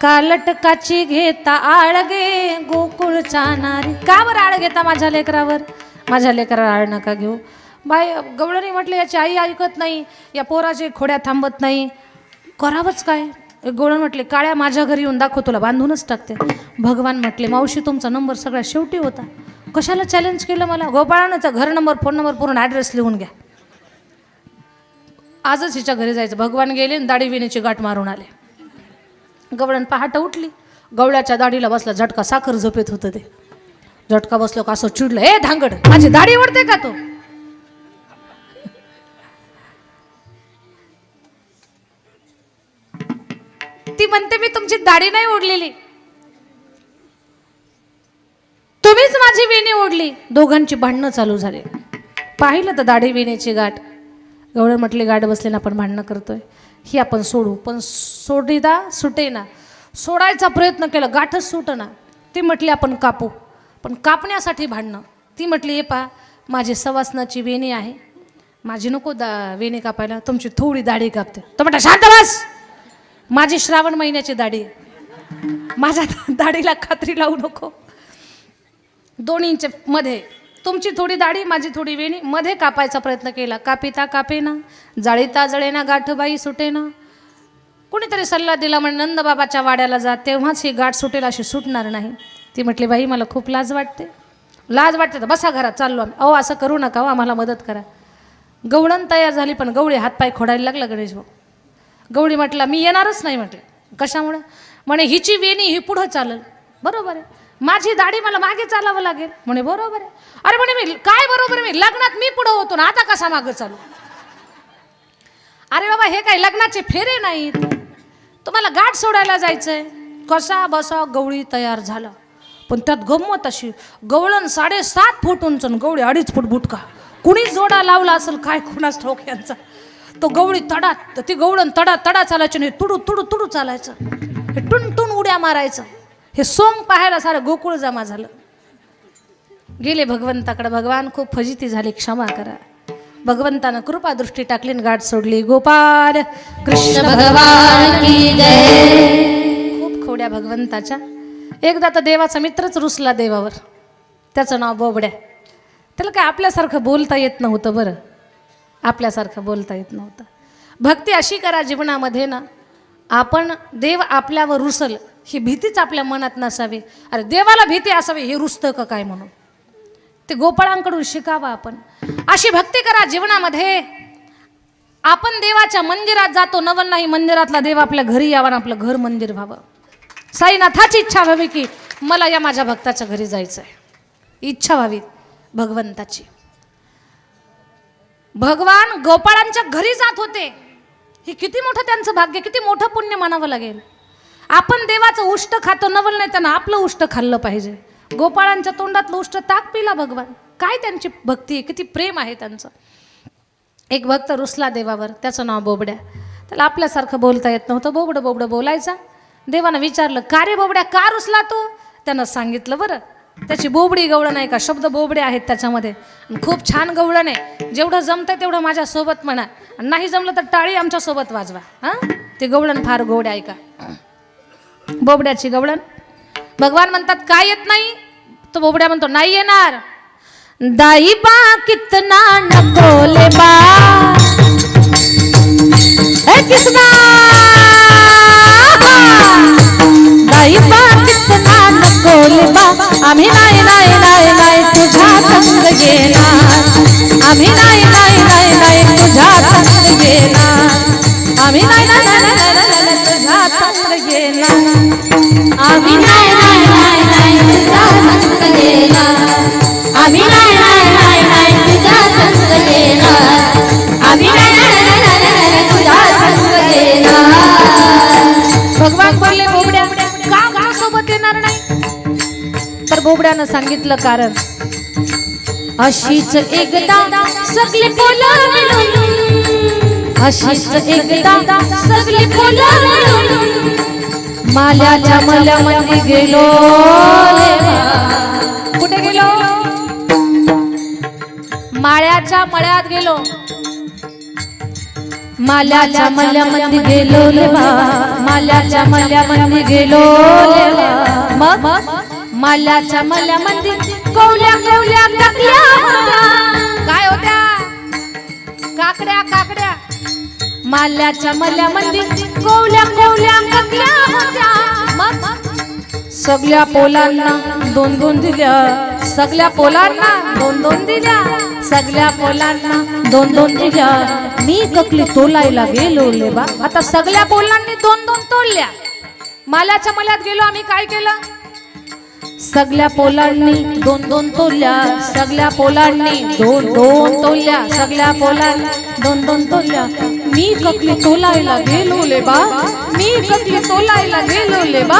कालटकाची घेता आळगे गोकुळच्या नारी. का बरं आळ घेता माझ्या लेकरावर? माझ्या लेकरावर आळ नका घेऊ. बाई गवळणी म्हटलं याची आई ऐकत नाही, या पोराचे खोड्या थांबत नाही, करावंच काय? गवळण म्हटले काळ्या माझ्या घरी येऊन दाखव, तुला बांधूनच टाकते. भगवान म्हटले मावशी तुमचा नंबर सगळ्यात शेवटी होता, कशाला चॅलेंज केलं मला? गोपाळानं घर नंबर फोन नंबर पूर्ण ॲड्रेस लिहून घ्या, आजच हिच्या घरी जायचं. भगवान गेले आणि दाढी विणीची गाठ मारून आले. गवळण पहाट उठली, गवळ्याच्या दाढीला बसला झटका. साखर झोपेत होतं ते. झटका बसलो का असं चिडलं, ए धांगड माझी दाढी ओढते का तो? ती म्हणते मी तुमची दाढी नाही ओढलेली, तुम्हीच माझी वेणी ओढली. दोघांची भांडणं चालू झाली. पाहिलं तर दाढी वेणीची गाठ. गवळण म्हटले गाठ बसले ना, आपण भांडणं करतोय, ही आपण सोडू. पण सोडीदा सुटे ना. सोडायचा प्रयत्न केला, गाठच सुटना. ती म्हटली आपण कापू, पण कापण्यासाठी भांडणं. ती म्हटली हे पहा माझी सवासनाची वेणी आहे, माझी नको वेणी कापायला, तुमची थोडी दाढी कापते. तो म्हटला शांत बस, माझी श्रावण महिन्याची दाढी, माझ्या दाढीला खात्री लावू नको. 2 इंच मध्ये तुमची थोडी दाढी माझी थोडी वेणी, मध्ये कापायचा प्रयत्न केला. कापिता कापेना, जाळीता जळेना, गाठबाई सुटेना. कोणीतरी सल्ला दिला म्हणे नंदबाबाच्या वाड्याला जा, तेव्हाच ही गाठ सुटेल, अशी सुटणार नाही. ती म्हटली बाई मला खूप लाज वाटते. लाज वाटते तर बसा घरात, चाललो आम्ही. अहो असं करू नका, हो आम्हाला मदत करा. गवळण तयार झाली, पण गवळी हातपाय खोडायला लागला गणेश भाऊ. गवळी म्हटला मी येणारच नाही. म्हटले कशामुळे? म्हणे हिची वेणी ही पुढं चालल. बरोबर आहे, माझी दाढी मला मागे चालावं लागेल. म्हणे बरोबर आहे. अरे म्हणे मी काय बरोबर आहे, मी लग्नात मी पुढं होतो ना, आता कसा मागं चालू? अरे बाबा हे काय लग्नाचे फेरे नाहीत, तुम्हाला गाठ सोडायला जायचंय. कसा बसा गवळी तयार झाला. पण त्यात गंमत अशी, गवळण 7.5 फूट उंच, गवळी 2.5 फूट बुटका. कुणी जोडा लावला असेल काय कुणास ठाऊक यांचा. तो गवळी तडा, ती गवळण तडा तडा चालायची नाही, तुडू तुडू तुडू चालायचं, हे टुन टुन उड्या मारायचं. हे सोंग पाहायला सारं गोकुळ जमा झालं. गेले भगवंताकडे. भगवान खूप फजिती झाली, क्षमा करा. भगवंतानं कृपादृष्टी टाकली आणि गाठ सोडली. गोपाल कृष्ण भगवान की जय. खूप खोड्या भगवंताच्या. एकदा तर देवाचा मित्रच रुसला देवावर, त्याचं नाव बोबड्या. त्याला काय आपल्यासारखं बोलता येत नव्हतं. बरं, आपल्यासारखं बोलता येत नव्हतं. भक्ती अशी करा जीवनामध्ये ना, आपण देव आपल्यावर रुसल ही भीतीच आपल्या मनात नसावी. अरे देवाला भीती असावी, हे रुसतं का काय म्हणून. ते गोपाळांकडून शिकावं आपण. अशी भक्ती करा जीवनामध्ये. आपण देवाच्या मंदिरात जातो, नवल नाही मंदिरातला देव आपल्या घरी यावा आणि आपलं घर मंदिर व्हावं. साईनाथाची इच्छा व्हावी की मला या माझ्या भक्ताच्या घरी जायचं आहे, इच्छा व्हावी भगवंताची. भगवान गोपाळांच्या घरी जात होते. हे किती मोठं त्यांचं भाग्य, किती मोठं पुण्य मानावं लागेल. आपण देवाचं उष्ट खातो, नवल नाही त्यांना आपलं उष्ट खाल्लं पाहिजे. गोपाळांच्या तोंडातलं उष्ट ताक पिला भगवान. काय त्यांची भक्ती आहे, किती प्रेम आहे त्यांचं. एक भक्त रुसला देवावर, त्याचं नाव बोबड्या. त्याला आपल्यासारखं बोलता येत नव्हतं. बोबडं बोबडं बोलायचा. देवानं विचारलं, का रे बोबड्या, का रुसला तू. त्यानं सांगितलं. बरं, त्याची बोबडी गवळण आहे का, शब्द बोबडे आहेत त्याच्यामध्ये. खूप छान गवळण आहे. जेवढं जमतंय तेवढं माझ्यासोबत म्हणा, नाही जमलं तर टाळी आमच्यासोबत वाजवा. हां, ते गवळण फार गोड आहे का, बोबड्याची गवळण. भगवान म्हणतात काय येत नाही. तो बोबड्या म्हणतो नाही येणार. दाई बा कितना नकोले बा, ए किसना दाई बा कितना नकोले बा. आम्ही नाही नाही नाही नाही तुझ्या संग येणार. आम्ही नाही नाही नाही नाही तुझ्या संग येणार. आम्ही नाही नाही नाही नाही तुझ्या संग येणार. आम्ही नाही नाही नाही नाही तुझ्या संग येणार. आम्ही नाही नाही नाही नाही तुझ्या संग येणार. आम्ही नाही नाही नाही नाही तुझ्या संग येणार. भगवान बोलले बोबड्या का माझ्यासोबत येणार नाही. तर बोबड्यानं सांगितलं कारण. अशीच एकदा सगळे पोलं मिळून, अशीच एकदा सगळे पोलं मिळून माल्याच्या मल्यामध्ये गेलो. कुठे गेलो. माळ्याच्या मळ्यात गेलो. माल्याच्या मल्यामध्ये गेलो लेवा. माल्याच्या मल्यामध्ये गेलो लेवा. मग माल्याच्या मल्यामध्ये कवल्या कवल्या काकड्या होत्या. काय होत्या. काकड्या काकड्या. माल्याच्या मल्यामध्ये कवल्या कवल्या काकड्या होत्या. मग सगळ्या पोलांना दोन दोन दिल्या. सगळ्या पोलांना दोन दोन दिल्या. सगळ्या पोलांना दोन दोन दिल्या. मी ककली तोलायला गेलो लेबा. आता सगळ्या पोलांनी दोन दोन तोडल्या. माल्याच्या मल्यात गेलो आम्ही. काय केलं. सगळ्या पोलांनी दोन दोन तोडल्या. सगळ्या पोलांनी दोन दोन तोडल्या. सगळ्या पोलांनी दोन दोन तोडल्या. मी ककली तोलायला गेलो लेबा. मी ककली तोलायला गेलो लेबा.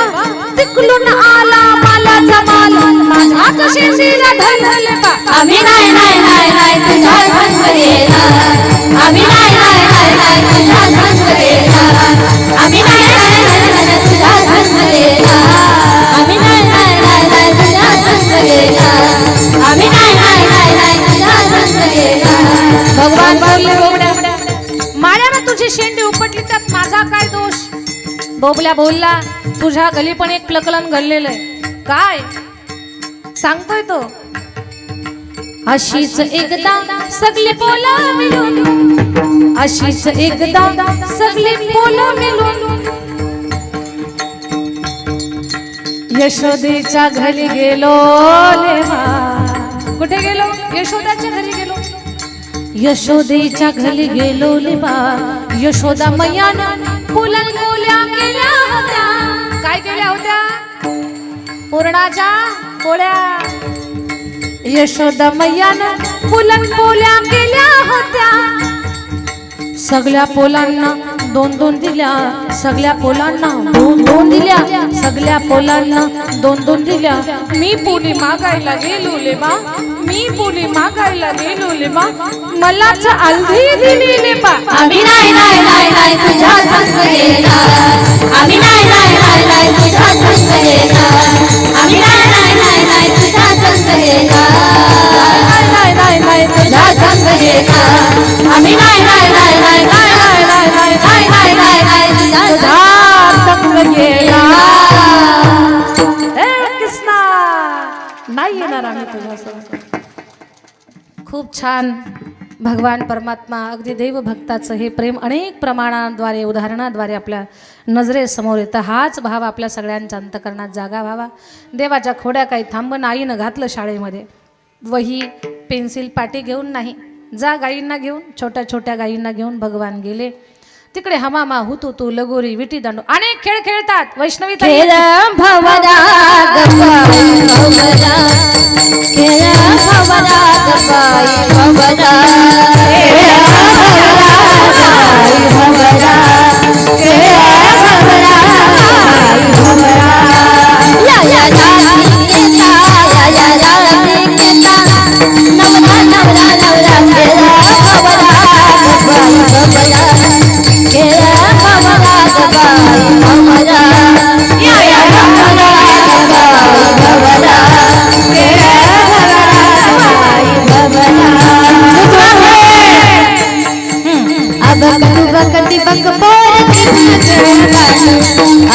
तिकडून आला मालाचा माल माझ्याच शेंडीला धरले बा. आम्ही नाही नाही नाही नाही तुझ्या संग येणार. आम्ही नाही नाही नाही नाही तुझ्या संग येणार. आम्ही नाही नाही नाही नाही तुझ्या संग येणार. आम्ही नाही नाही नाही नाही तुझ्या संग येणार. आम्ही नाही नाही नाही नाही तुझ्या संग येणार. भगवान बोलले बोबड्या माळ्यानं तुझी शेंडी उपटली त्यात माझा काय दोष. बोबल्या बोलला तुझ्या गली पण एक प्रकरण घडलेलं आहे. काय सांगतोय तो. अशीच एकदा सगळे पोलं मिळून. अशीच एकदा सगळे पोलं मिळून यशोदेच्या घरी गेलो लेवा. कुठे गेलो. यशोदाच्या घरी गेलो. यशोदेच्या घरी गेलो लेवा. यशोदा मैयानं पुलन पोल्या केल्या होत्या. काय केल्या होत्या. पुरणाच्या पोळ्या. यशोदा मैयानं पुलन पोल्या केल्या होत्या. सगळ्या पोलांना दोन दोन दिल्या. सगळ्या पोलांना दोन दोन दिल्या. सगळ्या पोलांना दोन दोन दिल्या. मी पोली मागायला गेलो लेबा. मी पोली मागायला गेलो लेबा. मलाच अलधी दिली लेबा. आम्ही नाही नाही नाही नाही तुझ्या संग येणार. आम्ही नाही नाही नाही नाही तुझ्या संग येणार. आम्ही नाही नाही नाही नाही तुझ्या संग येणार. नाही नाही नाही तुझ्या संग येणार. नाही येणार आम्ही तुझ्यासोबत. खूप छान. भगवान परमात्मा अगदी देवभक्ताचं हे प्रेम अनेक प्रमाणाद्वारे उदाहरणाद्वारे आपल्या नजरेसमोर येतं. हाच भाव आपल्या सगळ्यांच्या अंतकरणात जागा व्हावा. देवाच्या खोड्या काही थांबून आईनं घातलं शाळेमध्ये. वही पेन्सिल पाटी घेऊन नाही, जा गाईंना घेऊन, छोट्या छोट्या गाईंना घेऊन भगवान गेले. तिकडे हमामा हुतू तू लगोरी विटी दांडू अनेक खेळ खेळतात. वैष्णवी ताई खेळ भवरा गबाई भवरा, खेळ भवरा गबाई भवरा, खेळ भवरा गबाई भवरा, खेळ भवरा गबाई भवरा. या या राधिकेता, या या राधिकेता, नवरा नवरा नवरा खेळ भवरा गबाई भवरा, खेळ भवरा गबाई भवरा. या या भवरा गबाई भवरा, खेळ भवरा गबाई भवरा. अब कटु बकटी बक पोर त्रिगुण खेळ काढू,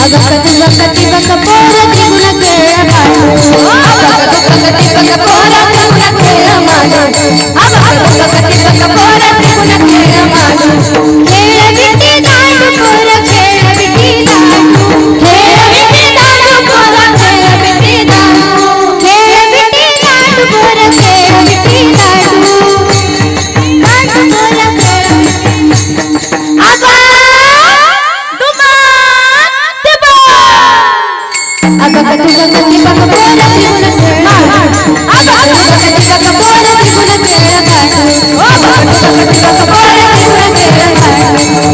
अब कटु बकटी बक पोर त्रिगुण खेळ काढू, अब कटु बकटी बक पोर त्रिगुण खेळ मांडू, अब कटु बकटी बक पोर त्रिगुण खेळ मांडू. खेळ विटी दांडू पोर, खेळ विटी दांडू, खेळ विटी दांडू पोर, खेळ विटी दांडू, खेळ विटी दांडू पोर, खेळ विटी दांडू, दांडू पोर खेळ. आबा दुमा तिबा, आबा कटु बकटी बक पोर त्रिगुण खेळ मांडू, आबा कटु बकटी बक पोर त्रिगुण खेळ काढू, आबा कटु बकटी बक पोर त्रिगुण खेळ काढू,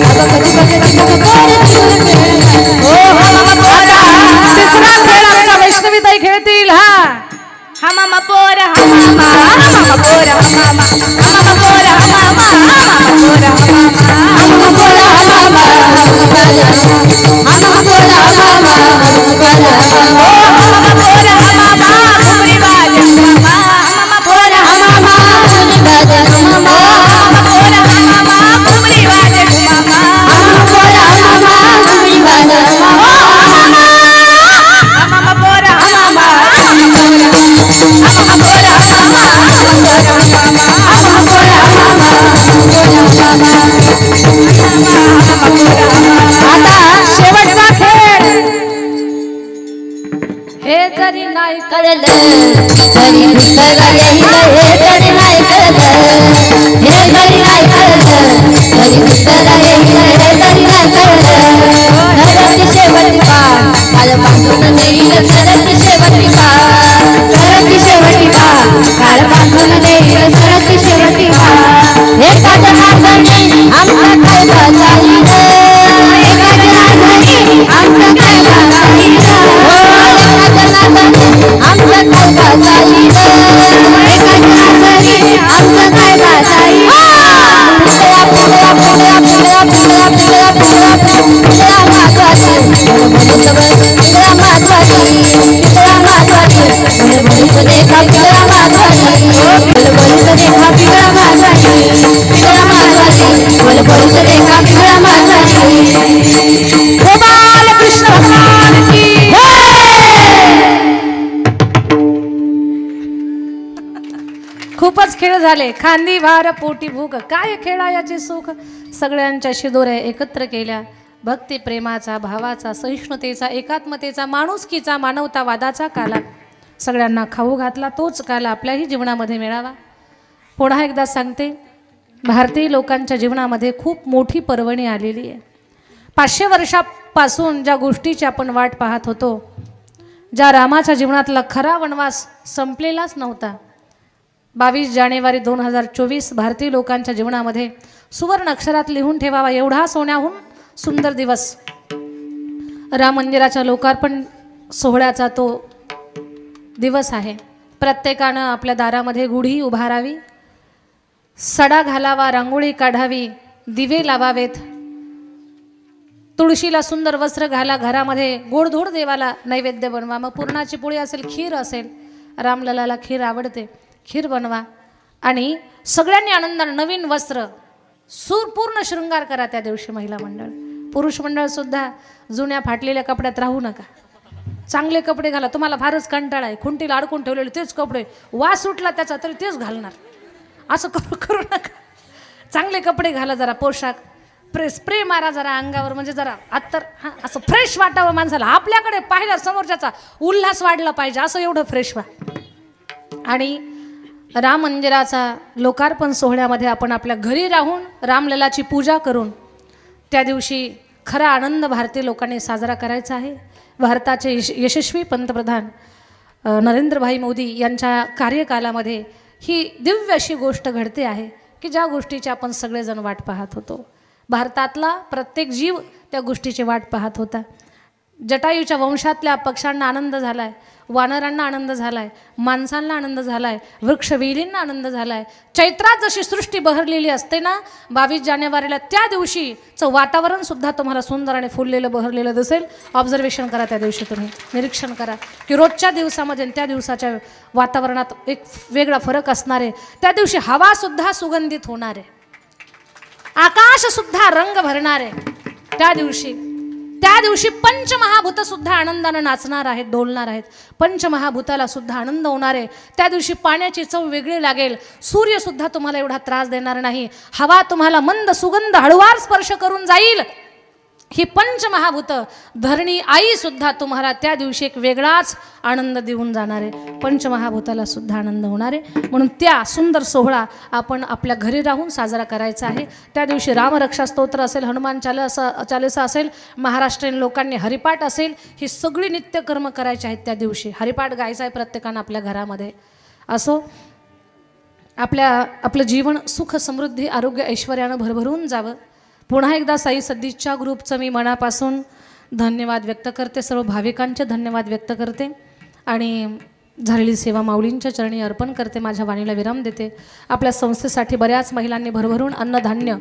आबा कटु बकटी बक पोर त्रिगुण खेळ काढू. हो हो आता तिसरा खेळ आमच्या वैष्णवी ताई खेळतील. हमामा पोर हमामा, हमामा पोर हमामा, हमामा पोर हमामा, हमामा पोर हमामा, हमामा पोर हमामा, हमामा पोर हमामा, हमामा पोर हमामा, घुमरी बाजे हमामा, हमामा पोर हमामा, घुमरी बाजे हमामा, हमामा पोर हमामा, घुमरी बाजे हमामा, हमामा पोर हमामा, घुमरी बाजे हमामा, हमामा पोर हमामा, आता शेवटचा खेळ. हे जरी नाही कळलं तरी दुसरं येईल, हे तरी नाही कळलं, हे तरी नाही कळलं, तरी दुसरं येईल, हे तरी नाही कळलं. सरती शेवटी पार, काल बांधून देईल सरती शेवटी पार, सरती शेवटी पार, काल बांधून देईल सरती शेवटी पार. एका जनार्दनी आमचा काय जाईल, एका जनार्दनी आमचा काय जाईल, एका जनार्दनी आमचं काय जाईल, एका जनार्दनी आमचं काय जाईल. पुतळा पुतळा पुतळा पुतळा पुतळा पुतळा पुतळा पुतळा महत्वाची, पुतळा महत्वाची, पुतळा महत्वाची, बळबळीत देखा पुतळा महत्वाची, बळबळीत देखा पुतळा महत्वाची, पुतळा महत्वाची, बळबळीत देखा पुतळा महत्वाची. गोपाल कृष्ण भगवान की खूपच खेळ झाले. खांदी भार पोटी भूक, काय खेळायाचे सुख. सगळ्यांच्या दोऱ्या एकत्र केल्या. भक्ती प्रेमाचा, भावाचा, सहिष्णुतेचा, एकात्मतेचा, माणुसकीचा, मानवतावादाचा काला सगळ्यांना खाऊ घातला. तोच काला आपल्याही जीवनामध्ये मिळावा. पुन्हा एकदा सांगते, भारतीय लोकांच्या जीवनामध्ये खूप मोठी पर्वणी आलेली आहे. 500 वर्षापासून ज्या गोष्टीची आपण वाट पाहत होतो, ज्या रामाच्या जीवनातला खरा वनवास संपलेलाच नव्हता, 22 जानेवारी 2024 भारतीय लोकांच्या जीवनामध्ये सुवर्ण अक्षरात लिहून ठेवावा एवढा सोन्याहून सुंदर दिवस. राम मंदिराच्या लोकार्पण सोहळ्याचा तो दिवस आहे. प्रत्येकानं आपल्या दारामध्ये गुढी उभारावी, सडा घालावा, रांगोळी काढावी, दिवे लावावेत, तुळशीला सुंदर वस्त्र घाला, घरामध्ये गोडधोड देवाला नैवेद्य बनवा. मग पुरणाची पोळी असेल, खीर असेल, रामललाला खीर आवडते, खीर बनवा आणि सगळ्यांनी आनंदाने नवीन वस्त्र, पूर्ण शृंगार करा त्या दिवशी. महिला मंडळ, पुरुष मंडळ सुद्धा जुन्या फाटलेल्या कपड्यात राहू नका. चांगले कपडे घाला. तुम्हाला फारच कंटाळा आहे, खुंटीला अडकून ठेवलेले तेच कपडे, वास सुटला त्याचा तरी तेच घालणार, असं करू नका. चांगले कपडे घाला, जरा पोशाख स्प्रे मारा जरा अंगावर, म्हणजे जरा अत्तर हां असं फ्रेश वाटावं माणसाला. आपल्याकडे पाहिल्या समोरच्याचा उल्हास वाढला पाहिजे, असं एवढं फ्रेश व्हा. आणि राम मंदिराचा लोकार्पण सोहळ्यामध्ये आपण आपल्या घरी राहून रामललाची पूजा करून त्या दिवशी खरा आनंद भारतीय लोकांनी साजरा करायचा आहे. भारताचे यशस्वी पंतप्रधान नरेंद्रभाई मोदी यांच्या कार्यकालामध्ये ही दिव्य अशी गोष्ट घडते आहे की ज्या गोष्टीची आपण सगळेजण वाट पाहत होतो. भारतातला प्रत्येक जीव त्या गोष्टीची वाट पाहत होता. जटायूच्या वंशातल्या पक्ष्यांना आनंद झाला आहे, वानरांना आनंद झाला आहे, माणसांना आनंद झाला आहे, वृक्षवेलींना आनंद झाला आहे. चैत्रात जशी सृष्टी बहरलेली असते ना 22 जानेवारीला, त्या दिवशीचं वातावरणसुद्धा तुम्हाला सुंदर आणि फुललेलं बहरलेलं दिसेल. ऑब्झर्वेशन करा त्या दिवशी, तुम्ही निरीक्षण करा की रोजच्या दिवसामध्ये त्या दिवसाच्या वातावरणात एक वेगळा फरक असणार आहे. त्या दिवशी हवासुद्धा सुगंधित होणार आहे, आकाशसुद्धा रंग भरणार आहे. त्या दिवशी पंचमहाभूत सुद्धा आनंदानं नाचणार आहेत, डोलणार आहेत. पंचमहाभूताला सुद्धा आनंद होणार आहे. त्या दिवशी पाण्याची चव वेगळी लागेल. सूर्य सुद्धा तुम्हाला एवढा त्रास देणार नाही. हवा तुम्हाला मंद सुगंध हळुवार स्पर्श करून जाईल. ही पंचमहाभूत धरणी आई सुद्धा तुम्हाला त्या दिवशी एक वेगळाच आनंद देऊन जाणार आहे. पंचमहाभूताला सुद्धा आनंद होणार आहे. म्हणून त्या सुंदर सोहळा आपण आपल्या घरी राहून साजरा करायचा आहे. त्या दिवशी रामरक्षा स्तोत्र असेल, हनुमान चालीसा असेल, महाराष्ट्रीयन लोकांनी हरिपाठ असेल, ही सगळी नित्यकर्म करायची आहेत. त्या दिवशी हरिपाठ गायचा आहे प्रत्येकानं आपल्या घरामध्ये. असो आपलं जीवन सुख समृद्धी आरोग्य ऐश्वर्यानं भरभरून जावं. पुन्हा एकदा साई सद्दिच्छा ग्रुपचं मी मनापासून धन्यवाद व्यक्त करते, सर्व भाविकांचे धन्यवाद व्यक्त करते आणि झालेली सेवा माऊलींच्या चरणी अर्पण करते. माझ्या वाणीला विराम देते. आपल्या संस्थेसाठी बऱ्याच महिलांनी भरभरून अन्नधान्य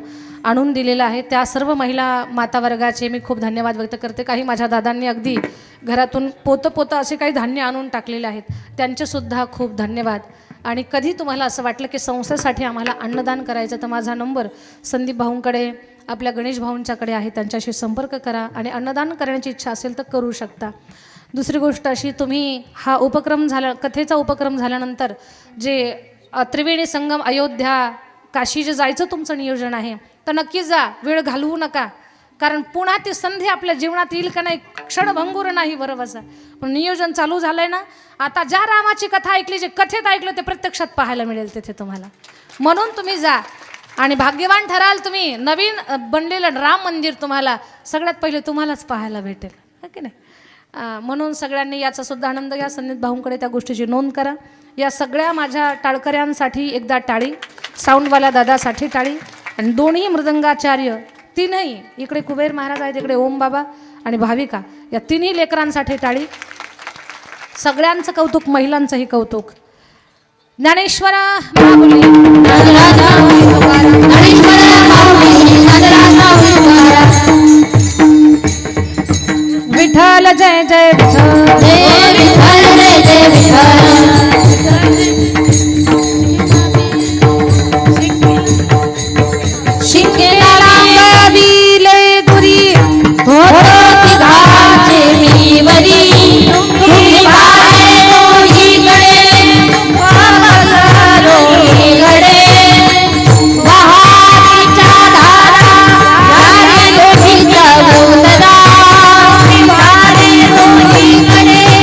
आणून दिलेलं आहे. त्या सर्व महिला माता वर्गाचे मी खूप धन्यवाद व्यक्त करते. काही माझ्या दादांनी अगदी घरातून पोतं असे काही धान्य आणून टाकलेले आहेत, त्यांचेसुद्धा खूप धन्यवाद. आणि कधी तुम्हाला असं वाटलं की संस्थेसाठी आम्हाला अन्नदान करायचं तर माझा नंबर संदीप भाऊंकडे, आपल्या गणेश भाऊंच्याकडे आहे, त्यांच्याशी संपर्क करा आणि अन्नदान करण्याची इच्छा असेल तर करू शकता. दुसरी गोष्ट अशी, तुम्ही हा उपक्रम कथेचा उपक्रम झाल्यानंतर जे त्रिवेणी संगम, अयोध्या, काशी जे जायचं तुमचं नियोजन आहे तर नक्की जा, वेळ घालवू नका. कारण पुन्हा ती संधी आपल्या जीवनात येईल का नाही, क्षणभंगूर नाही बरोबर. पण नियोजन चालू झालं आहे ना, आता ज्या रामाची कथा ऐकली, जे कथेत ऐकलं ते प्रत्यक्षात पाहायला मिळेल तिथे तुम्हाला. म्हणून तुम्ही जा आणि भाग्यवान ठराल तुम्ही. नवीन बनलेलं राम मंदिर तुम्हाला सगळ्यात पहिले तुम्हालाच पाहायला भेटेल, है की नाही. म्हणून सगळ्यांनी याचा सुद्धा आनंद घ्या. संदीप भाऊंकडे त्या गोष्टीची नोंद करा. या सगळ्या माझ्या टाळकऱ्यांसाठी एकदा टाळी, साऊंडवाल्या दादासाठी टाळी आणि दोन्ही मृदंगाचार्य तीनही, इकडे कुबेर महाराज आहेत, इकडे ओम बाबा आणि भाविका, या तिन्ही लेकरांसाठी टाळी. सगळ्यांचं कौतुक, महिलांचंही कौतुक. ज्ञानेश्वर महाबोली, विठ्ठल जय जय विठ्ठल, जय विठ्ठल जय जय विठ्ठल. शिंगेला दिले दुरी होती घाचे मी वरी. तुम्ही बाळे रोहीकडे, वावसा रोहीकडे, वाहारीच्या धारा यारी लोहीच्या गोंधळा. बाळे रोहीकडे,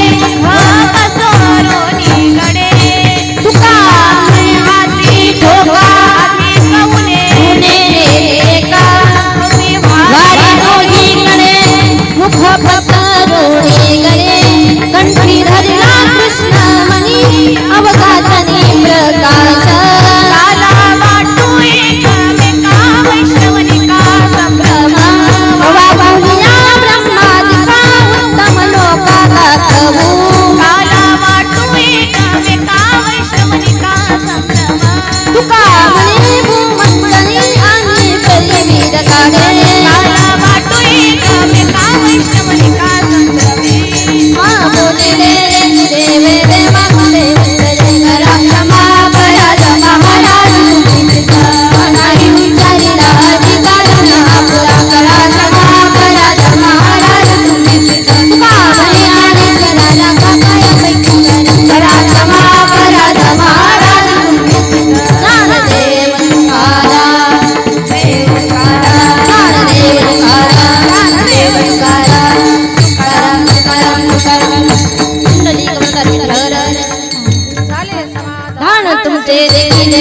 कर विठ्ठल झाले समाधान धान तुमचे देखील